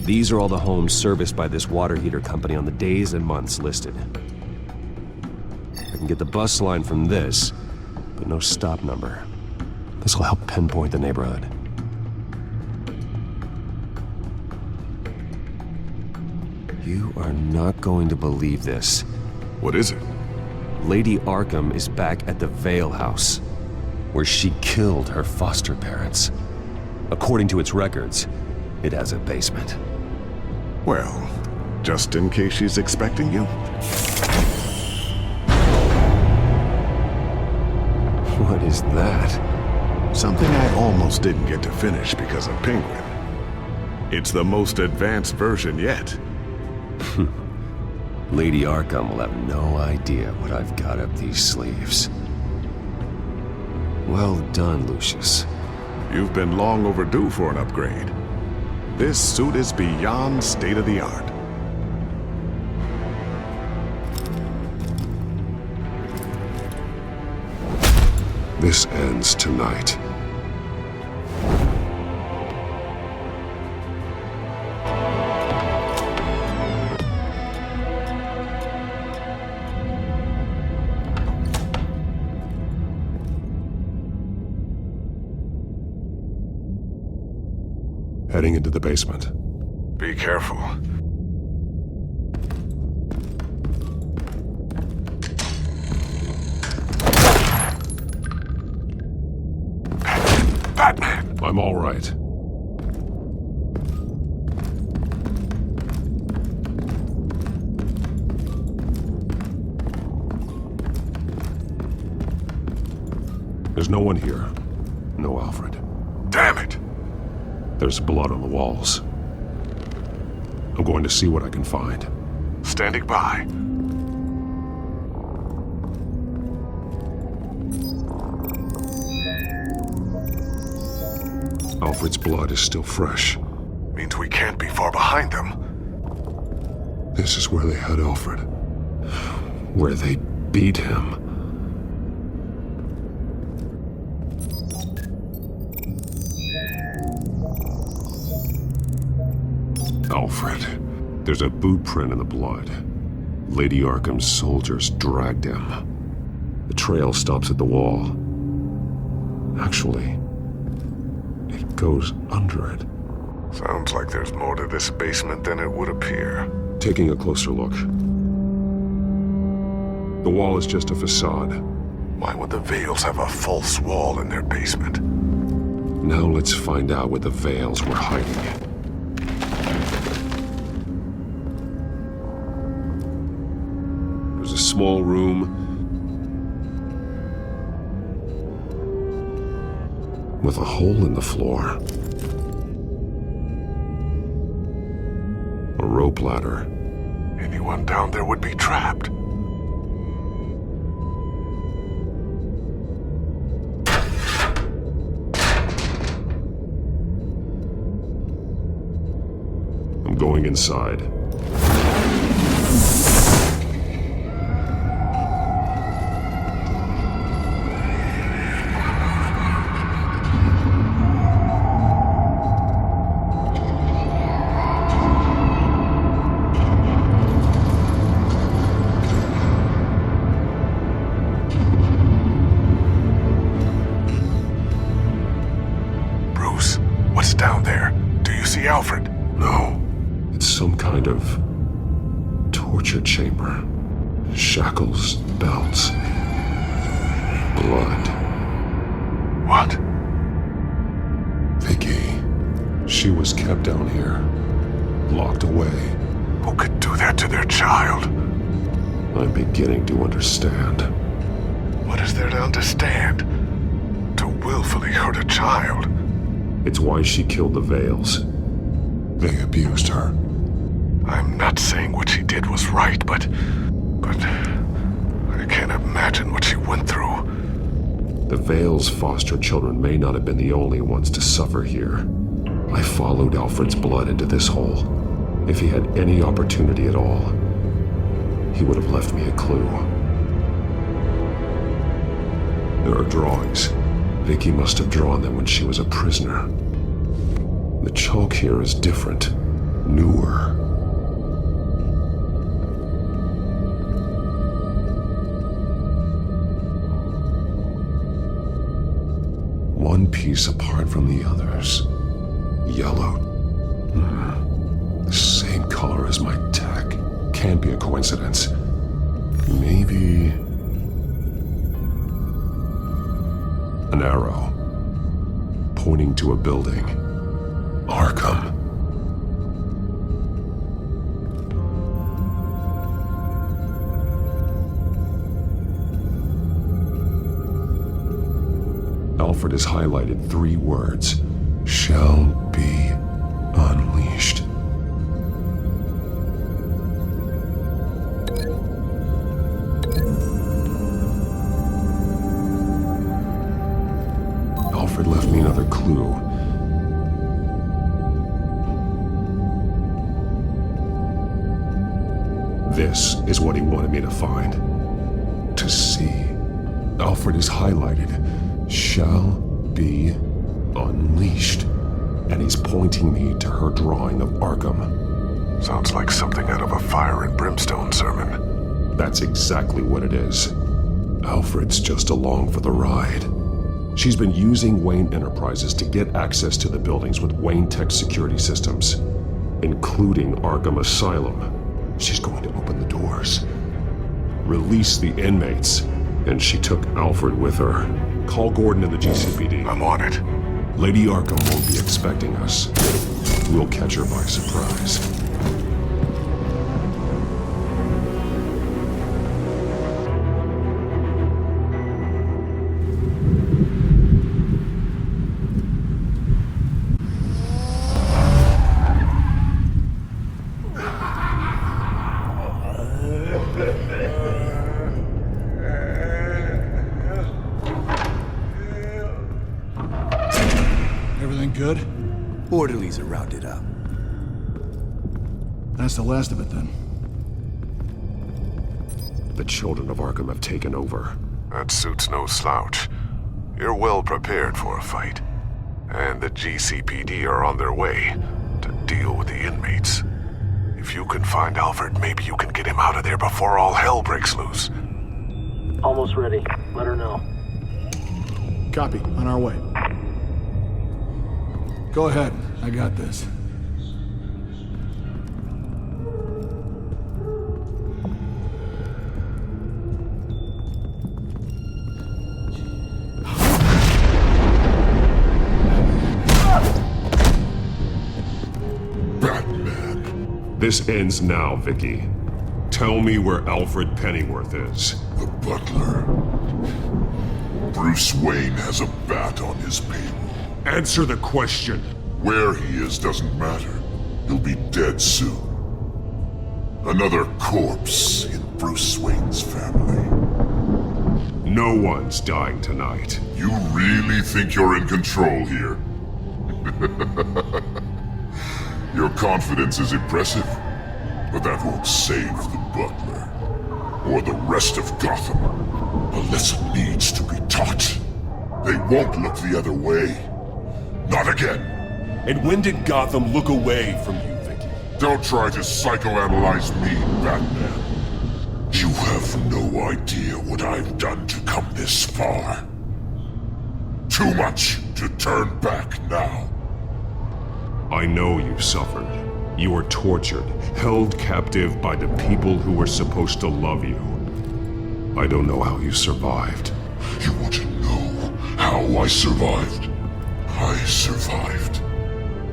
Speaker 11: These are all the homes serviced by this water heater company on the days and months listed. I can get the bus line from this, but no stop number. This will help pinpoint the neighborhood. You are not going to believe this.
Speaker 8: What is it?
Speaker 11: Lady Arkham is back at the Vale House, where she killed her foster parents. According to its records, it has a basement.
Speaker 8: Well, just in case she's expecting you?
Speaker 11: What is that?
Speaker 8: Something I almost didn't get to finish because of Penguin. It's the most advanced version yet.
Speaker 11: Lady Arkham will have no idea what I've got up these sleeves. Well done, Lucius.
Speaker 8: You've been long overdue for an upgrade. This suit is beyond state-of-the-art.
Speaker 4: This ends tonight. Heading into the basement.
Speaker 8: Be careful.
Speaker 4: Batman! I'm all right. There's no one here. No Alfred.
Speaker 8: Damn it!
Speaker 4: There's blood on the walls. I'm going to see what I can find.
Speaker 8: Standing by.
Speaker 4: Alfred's blood is still fresh.
Speaker 8: Means we can't be far behind them.
Speaker 4: This is where they had Alfred. Where they beat him. Alfred. There's a boot print in the blood. Lady Arkham's soldiers dragged him. The trail stops at the wall. Actually, it goes under it.
Speaker 8: Sounds like there's more to this basement than it would appear.
Speaker 4: Taking a closer look. The wall is just a facade.
Speaker 8: Why would the Vales have a false wall in their basement?
Speaker 4: Now let's find out where the Vales were hiding. There's a small room with a hole in the floor. A rope ladder.
Speaker 8: Anyone down there would be trapped.
Speaker 4: I'm going inside.
Speaker 8: Bruce, what's down there? Do you see Alfred?
Speaker 4: No. It's some kind of torture chamber. Shackles, belts, blood.
Speaker 8: What?
Speaker 4: Vicky. She was kept down here, locked away.
Speaker 8: Who could do that to their child?
Speaker 4: I'm beginning to understand.
Speaker 8: What is there to understand? To willfully hurt a child?
Speaker 4: It's why she killed the Vales. They abused her.
Speaker 8: I'm not saying what she did was right, but I can't imagine what she went through.
Speaker 4: The Vales' foster children may not have been the only ones to suffer here. I followed Alfred's blood into this hole. If he had any opportunity at all, he would have left me a clue. There are drawings,
Speaker 11: Vicky must have drawn them when she was a prisoner. The chalk here is different, newer. One piece apart from the others. Yellow. The same color as my tech. Can't be a coincidence. Maybe... an arrow. Pointing to a building. Arkham. Alfred has highlighted 3 words. Shall be unleashed. Alfred left me another clue. This is what he wanted me to find. To see. Alfred is highlighted. Shall be unleashed. And he's pointing me to her drawing of Arkham.
Speaker 8: Sounds like something out of a fire and brimstone sermon.
Speaker 11: That's exactly what it is. Alfred's just along for the ride. She's been using Wayne Enterprises to get access to the buildings with Wayne Tech security systems, including Arkham Asylum. She's going to open the doors, release the inmates, and she took Alfred with her. Call Gordon and the GCPD.
Speaker 8: I'm on it.
Speaker 11: Lady Arkham won't be expecting us. We'll catch her by surprise.
Speaker 12: Everything good?
Speaker 6: Orderlies are rounded up.
Speaker 12: That's the last of it then.
Speaker 11: The children of Arkham have taken over.
Speaker 8: That suit's no slouch. You're well prepared for a fight. And the GCPD are on their way to deal with the inmates. If you can find Alfred, maybe you can get him out of there before all hell breaks loose.
Speaker 13: Almost ready. Let her know.
Speaker 12: Copy. On our way. Go ahead. I got this.
Speaker 8: Batman.
Speaker 11: This ends now, Vicky. Tell me where Alfred Pennyworth is.
Speaker 4: The butler. Bruce Wayne has a bat on his payroll.
Speaker 11: Answer the question.
Speaker 4: Where he is doesn't matter. He'll be dead soon. Another corpse in Bruce Wayne's family.
Speaker 11: No one's dying tonight.
Speaker 4: You really think you're in control here? Your confidence is impressive, but that won't save the butler. Or the rest of Gotham. A lesson needs to be taught. They won't look the other way. Not again.
Speaker 11: And when did Gotham look away from you, Vicky?
Speaker 4: Don't try to psychoanalyze me, Batman. You have no idea what I've done to come this far. Too much to turn back now.
Speaker 11: I know you suffered. You were tortured, held captive by the people who were supposed to love you. I don't know how you survived.
Speaker 4: You want to know how I survived? I survived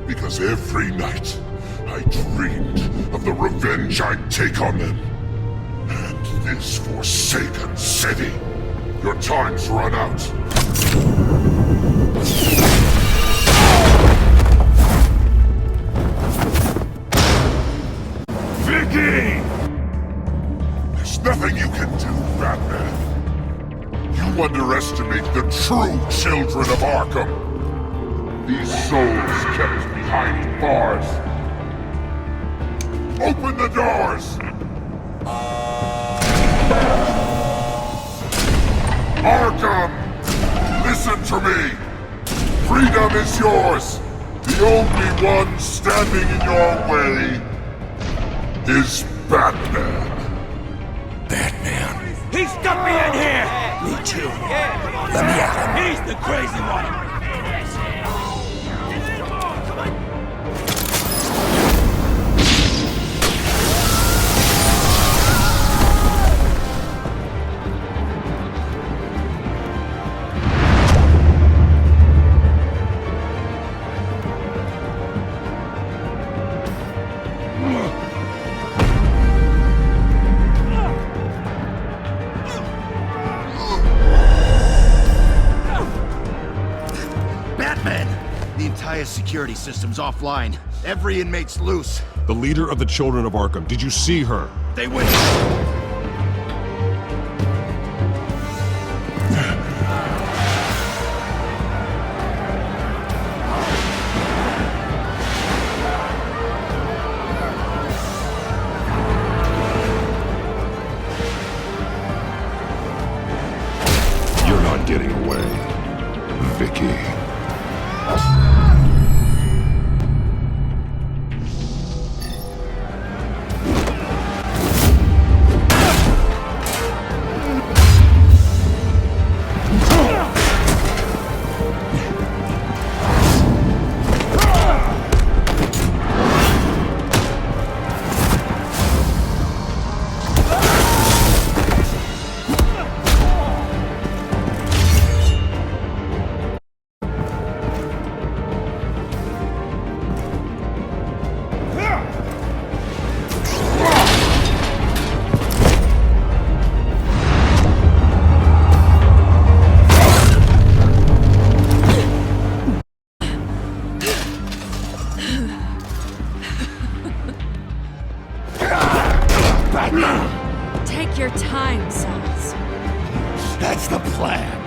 Speaker 4: because every night I dreamed of the revenge I'd take on them. And this forsaken city. Your time's run out.
Speaker 11: Vicky!
Speaker 4: There's nothing you can do, Batman. You underestimate the true children of Arkham. These souls kept behind bars. Open the doors! Arkham! Listen to me! Freedom is yours! The only one standing in your way is Batman.
Speaker 14: Batman. He stuck me in here! Me too. Let me at him. He's the crazy one.
Speaker 15: The entire security system's offline. Every inmate's loose.
Speaker 11: The leader of the Children of Arkham, did you see her?
Speaker 15: They went...
Speaker 11: You're not getting away, Vicky.
Speaker 5: Take your time, sons.
Speaker 14: That's the plan.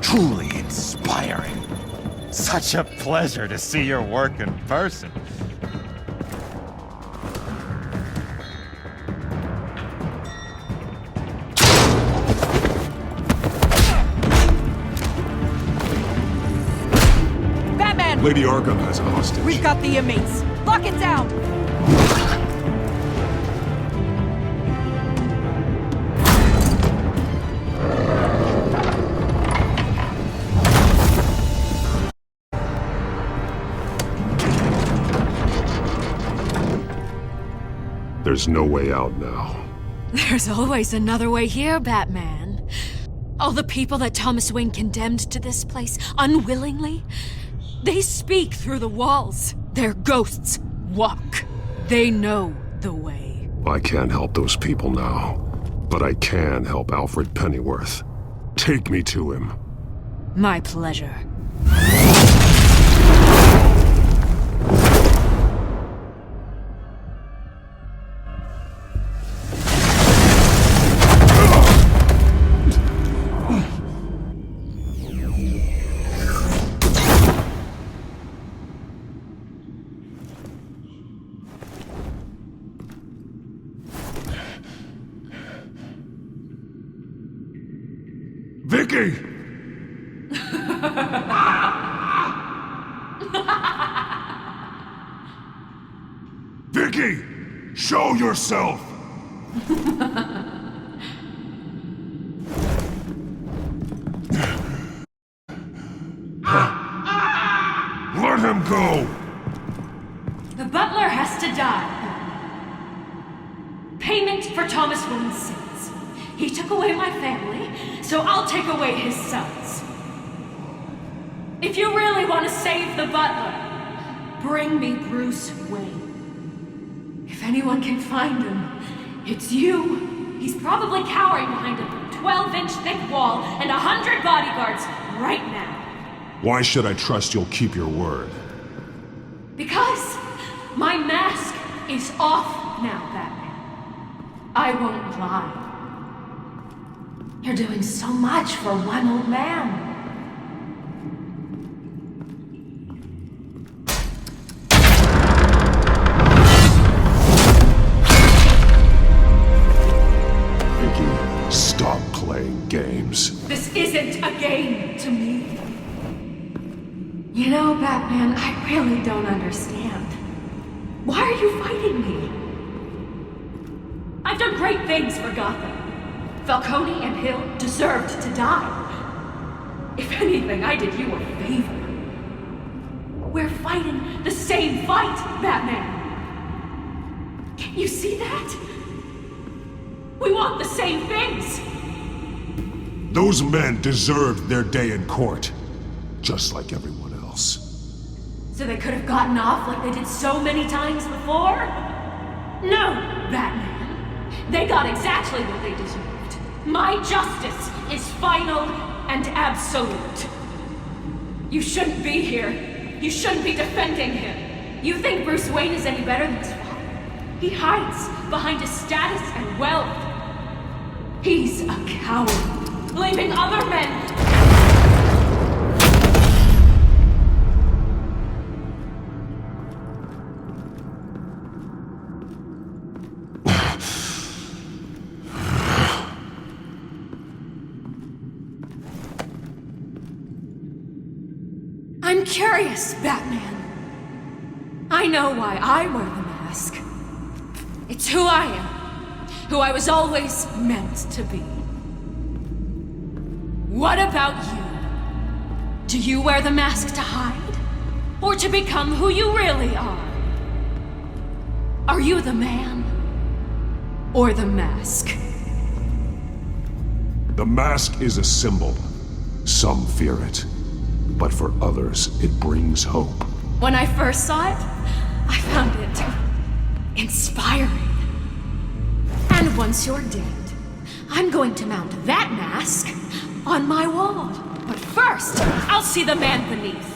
Speaker 14: Truly inspiring. Such a pleasure to see your work in person.
Speaker 16: Batman!
Speaker 11: Lady Arkham has a hostage.
Speaker 16: We've got the inmates. Lock it down!
Speaker 11: There's no way out now.
Speaker 5: There's always another way here, Batman. All the people that Thomas Wayne condemned to this place unwillingly, they speak through the walls. Their ghosts walk. They know the way.
Speaker 11: I can't help those people now, but I can help Alfred Pennyworth. Take me to him.
Speaker 5: My pleasure.
Speaker 4: Vicky! Vicky! Show yourself! Let him go!
Speaker 5: The butler has to die. Payment for Thomas Wayne's sins. He took away my family, so I'll take away his sons. If you really want to save the butler, bring me Bruce Wayne. If anyone can find him, it's you. He's probably cowering behind a 12-inch thick wall and 100 bodyguards right now.
Speaker 11: Why should I trust you'll keep your word?
Speaker 5: Because my mask is off now, Batman. I won't lie. You're doing so much for one old man.
Speaker 11: Vicky, stop playing games.
Speaker 5: This isn't a game to me. You know, Batman, I really don't understand. Why are you fighting me? I've done great things for Gotham. Falcone and Hill deserved to die. If anything, I did you a favor. We're fighting the same fight, Batman. Can't you see that? We want the same things.
Speaker 4: Those men deserved their day in court, just like everyone else.
Speaker 5: So they could have gotten off like they did so many times before? No, Batman. They got exactly what they deserved. My justice is final and absolute. You shouldn't be here. You shouldn't be defending him. You think Bruce Wayne is any better than his father? He hides behind his status and wealth. He's a coward, blaming other men. I'm curious, Batman. I know why I wear the mask. It's who I am. Who I was always meant to be. What about you? Do you wear the mask to hide? Or to become who you really are? Are you the man? Or the mask?
Speaker 11: The mask is a symbol. Some fear it. But for others, it brings hope.
Speaker 5: When I first saw it, I found it inspiring. And once you're dead, I'm going to mount that mask on my wall. But first, I'll see the man beneath.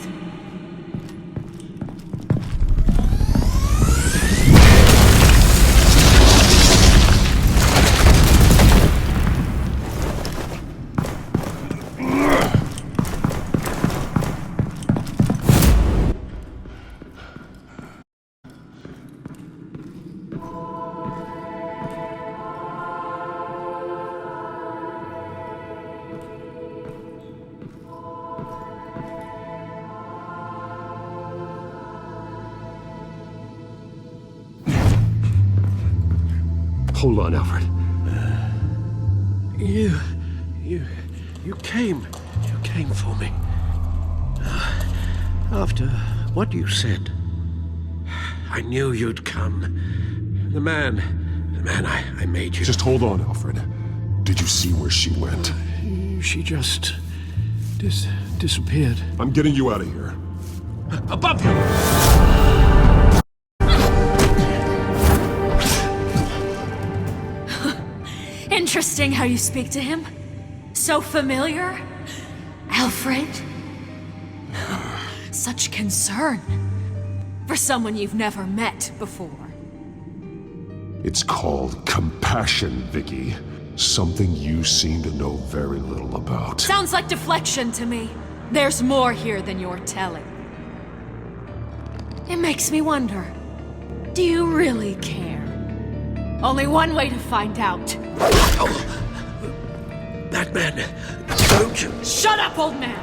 Speaker 7: Hold on, Alfred. You came for me. After what you said, I knew you'd come. The man I made you.
Speaker 11: Just hold on, Alfred. Did you see where she went?
Speaker 12: She just disappeared.
Speaker 11: I'm getting you out of here.
Speaker 7: Above you!
Speaker 5: Interesting how you speak to him. So familiar. Alfred. Such concern. For someone you've never met before.
Speaker 11: It's called compassion, Vicky. Something you seem to know very little about.
Speaker 5: Sounds like deflection to me. There's more here than you're telling. It makes me wonder. Do you really care? Only one way to find out.
Speaker 7: Batman, don't you...
Speaker 5: Shut up, old man!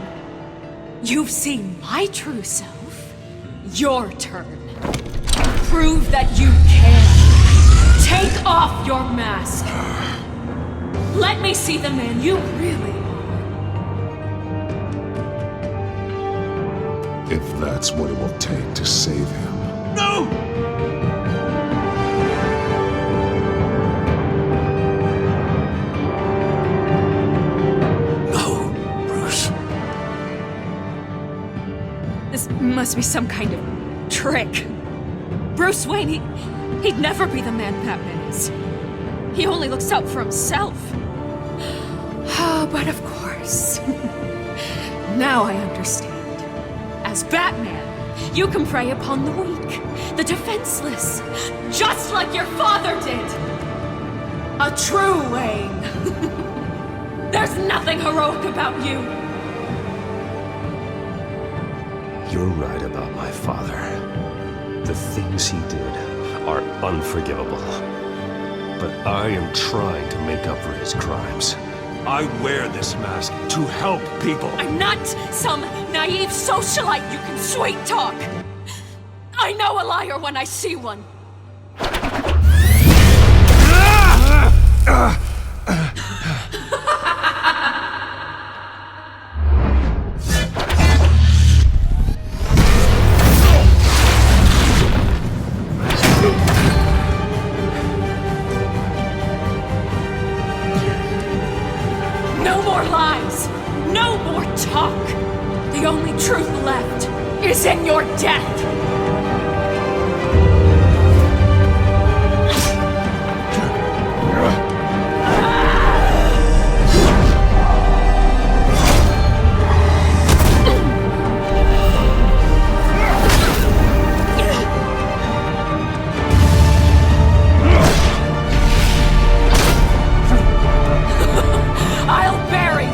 Speaker 5: You've seen my true self. Your turn. Prove that you can. Take off your mask. Let me see the man you really are.
Speaker 11: If that's what it will take to save him.
Speaker 7: No!
Speaker 5: Must be some kind of trick. Bruce Wayne, he'd never be the man Batman is. He only looks out for himself. Oh, but of course. Now I understand. As Batman, You can prey upon the weak, the defenseless, just like your father did. A true Wayne. There's nothing heroic about you.
Speaker 11: You're right about my father. The things he did are unforgivable. But I am trying to make up for his crimes. I wear this mask to help people.
Speaker 5: I'm not some naive socialite you can sweet talk. I know a liar when I see one. No more lies. No more talk. The only truth left is in your death. I'll bury you.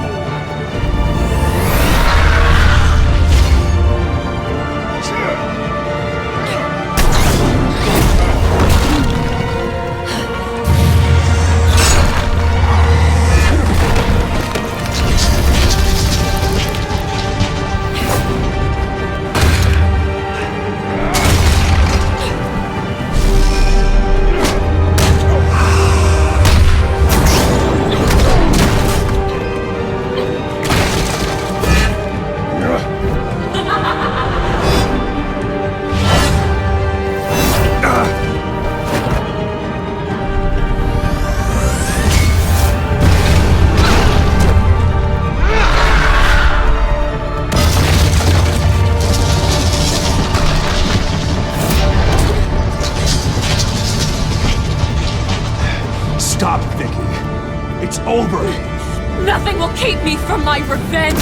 Speaker 11: Stop, Vicky. It's over.
Speaker 5: Nothing will keep me from my revenge.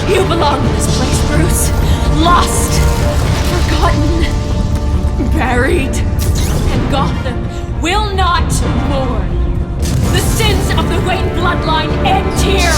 Speaker 5: You belong in this place, Bruce. Lost, forgotten, buried. And Gotham will not mourn. The sins of the Wayne bloodline end here.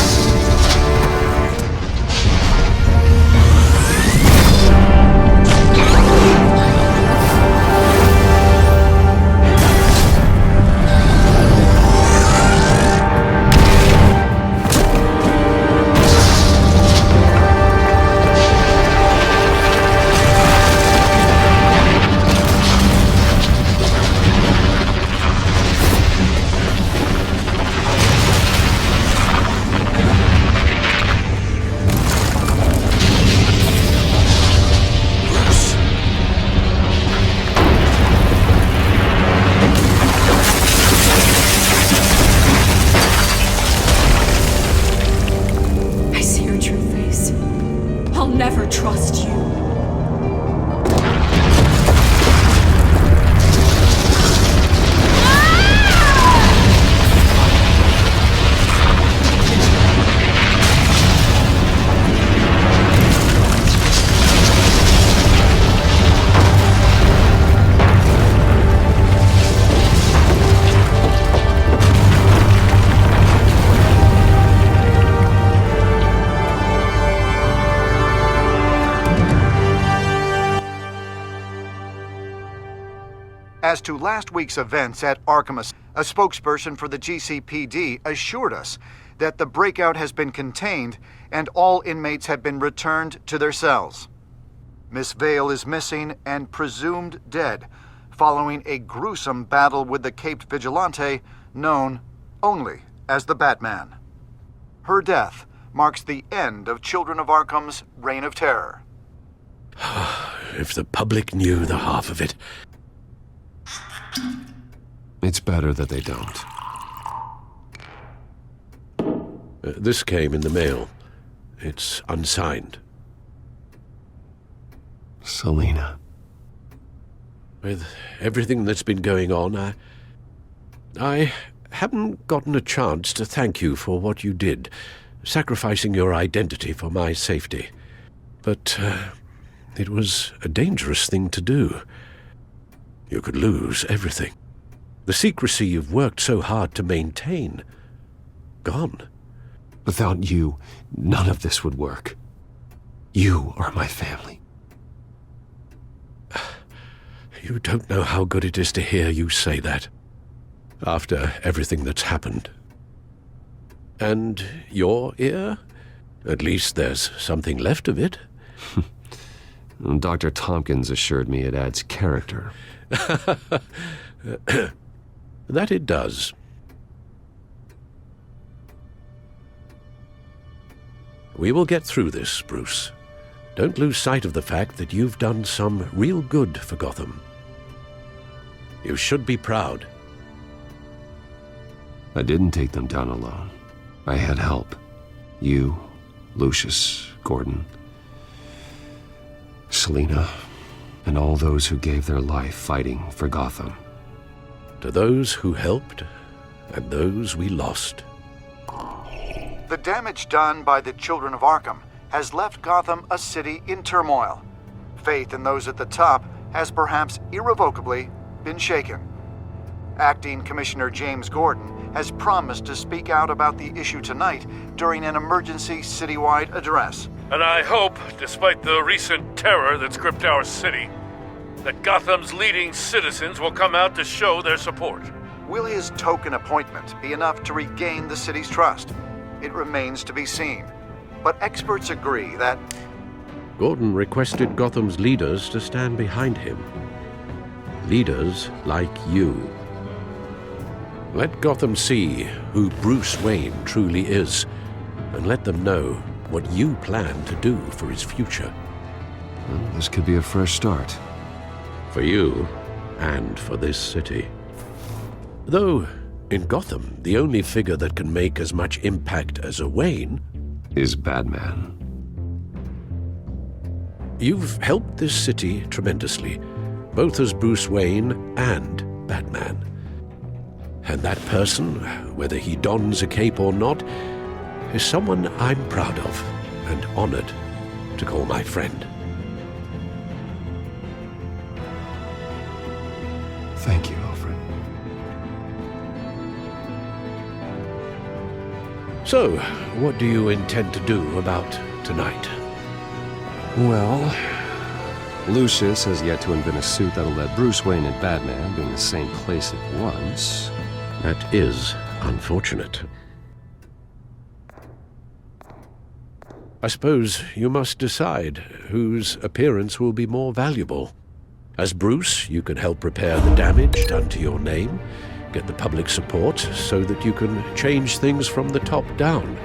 Speaker 1: As to last week's events at Arkham, a spokesperson for the GCPD assured us that the breakout has been contained and all inmates have been returned to their cells. Miss Vale is missing and presumed dead, following a gruesome battle with the caped vigilante known only as the Batman. Her death marks the end of Children of Arkham's reign of terror.
Speaker 7: If the public knew the half of it.
Speaker 11: It's better that they don't.
Speaker 7: This came in the mail. It's unsigned.
Speaker 11: Selina.
Speaker 7: With everything that's been going on, I haven't gotten a chance to thank you for what you did, sacrificing your identity for my safety. But it was a dangerous thing to do. You could lose everything. The secrecy you've worked so hard to maintain. Gone.
Speaker 11: Without you, none of this would work. You are my family.
Speaker 7: You don't know how good it is to hear you say that. After everything that's happened. And your ear? At least there's something left of it.
Speaker 11: Dr. Tompkins assured me it adds character.
Speaker 7: That it does. We will get through this, Bruce. Don't lose sight of the fact that you've done some real good for Gotham. You should be proud.
Speaker 11: I didn't take them down alone. I had help. You, Lucius, Gordon, Selina, and all those who gave their life fighting for Gotham.
Speaker 7: To those who helped, and those we lost.
Speaker 1: The damage done by the Children of Arkham has left Gotham a city in turmoil. Faith in those at the top has perhaps irrevocably been shaken. Acting Commissioner James Gordon has promised to speak out about the issue tonight during an emergency citywide address.
Speaker 3: And I hope, despite the recent terror that's gripped our city, that Gotham's leading citizens will come out to show their support.
Speaker 1: Will his token appointment be enough to regain the city's trust? It remains to be seen. But experts agree that
Speaker 7: Gordon requested Gotham's leaders to stand behind him. Leaders like you. Let Gotham see who Bruce Wayne truly is, and let them know what you plan to do for his future.
Speaker 11: Well, this could be a fresh start.
Speaker 7: For you, and for this city. Though, in Gotham, the only figure that can make as much impact as a Wayne
Speaker 11: is Batman.
Speaker 7: You've helped this city tremendously, both as Bruce Wayne and Batman. And that person, whether he dons a cape or not, is someone I'm proud of and honored to call my friend.
Speaker 11: Thank you, Alfred.
Speaker 7: So, what do you intend to do about tonight?
Speaker 11: Well, Lucius has yet to invent a suit that'll let Bruce Wayne and Batman be in the same place at once.
Speaker 7: That is unfortunate. I suppose you must decide whose appearance will be more valuable. As Bruce, you can help repair the damage done to your name, get the public support so that you can change things from the top down.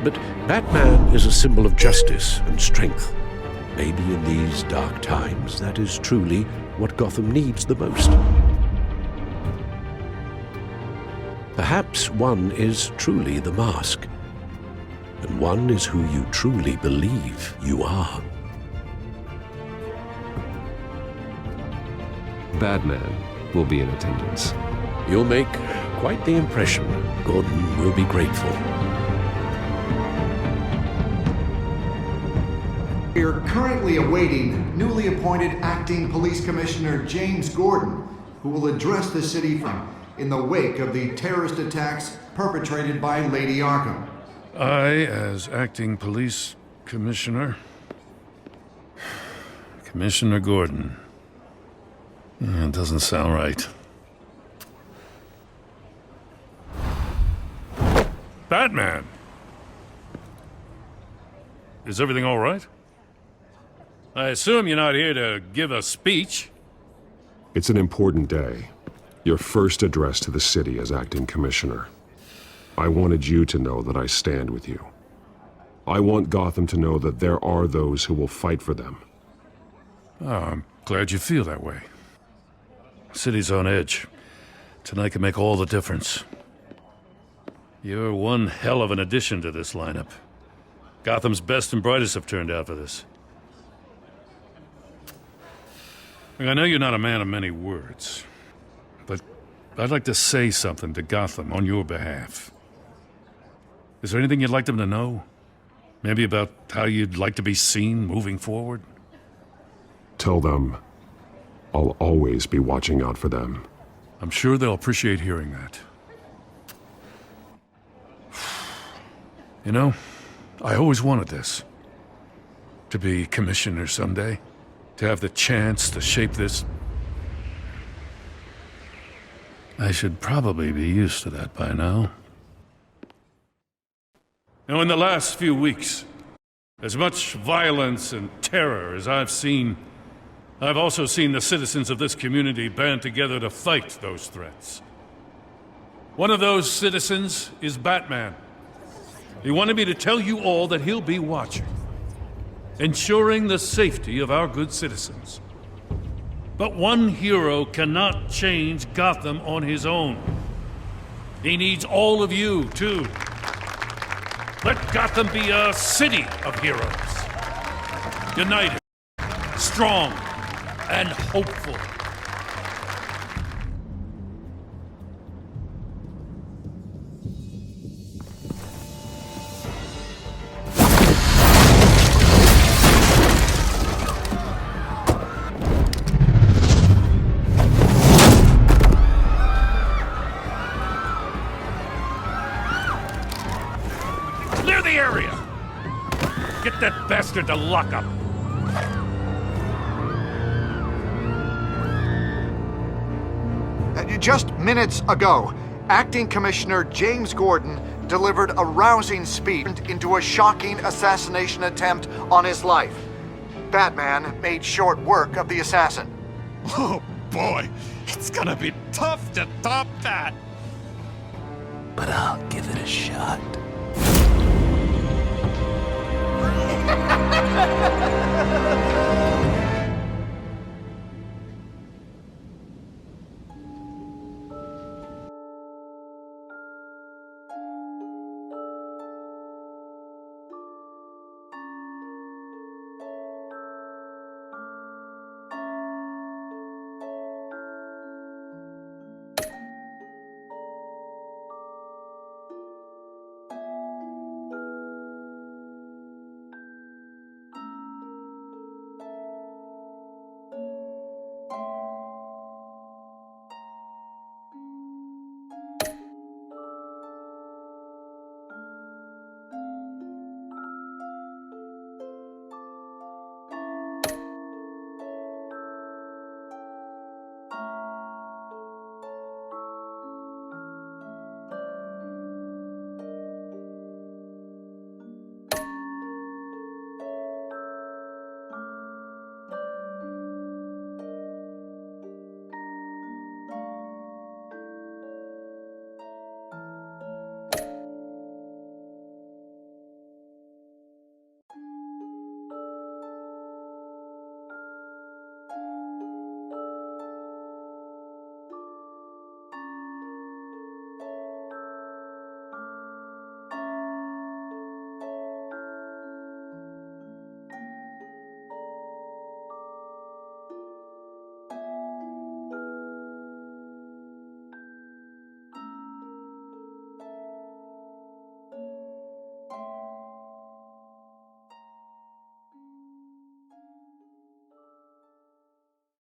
Speaker 7: But Batman is a symbol of justice and strength. Maybe in these dark times, that is truly what Gotham needs the most. Perhaps one is truly the mask, and one is who you truly believe you are.
Speaker 11: Batman will be in attendance.
Speaker 7: You'll make quite the impression. Gordon will be grateful.
Speaker 1: We are currently awaiting newly appointed Acting Police Commissioner James Gordon, who will address the city in the wake of the terrorist attacks perpetrated by Lady Arkham.
Speaker 3: I, as Acting Police Commissioner... Commissioner Gordon. It doesn't sound right. Batman! Is everything all right? I assume you're not here to give a speech.
Speaker 11: It's an important day. Your first address to the city as acting commissioner. I wanted you to know that I stand with you. I want Gotham to know that there are those who will fight for them.
Speaker 3: Oh, I'm glad you feel that way. The city's on edge. Tonight can make all the difference. You're one hell of an addition to this lineup. Gotham's best and brightest have turned out for this. Look, I know you're not a man of many words, but I'd like to say something to Gotham on your behalf. Is there anything you'd like them to know? Maybe about how you'd like to be seen moving forward?
Speaker 11: Tell them I'll always be watching out for them.
Speaker 3: I'm sure they'll appreciate hearing that. You know, I always wanted this. To be commissioner someday. To have the chance to shape this. I should probably be used to that by now. Now, in the last few weeks, as much violence and terror as I've seen, I've also seen the citizens of this community band together to fight those threats. One of those citizens is Batman. He wanted me to tell you all that he'll be watching, ensuring the safety of our good citizens. But one hero cannot change Gotham on his own. He needs all of you, too. Let Gotham be a city of heroes. United, strong, and hopeful. Clear the area! Get that bastard to lock up!
Speaker 1: Just minutes ago, Acting Commissioner James Gordon delivered a rousing speech into a shocking assassination attempt on his life. Batman made short work of the assassin.
Speaker 14: Oh boy, it's gonna be tough to top that.
Speaker 12: But I'll give it a shot.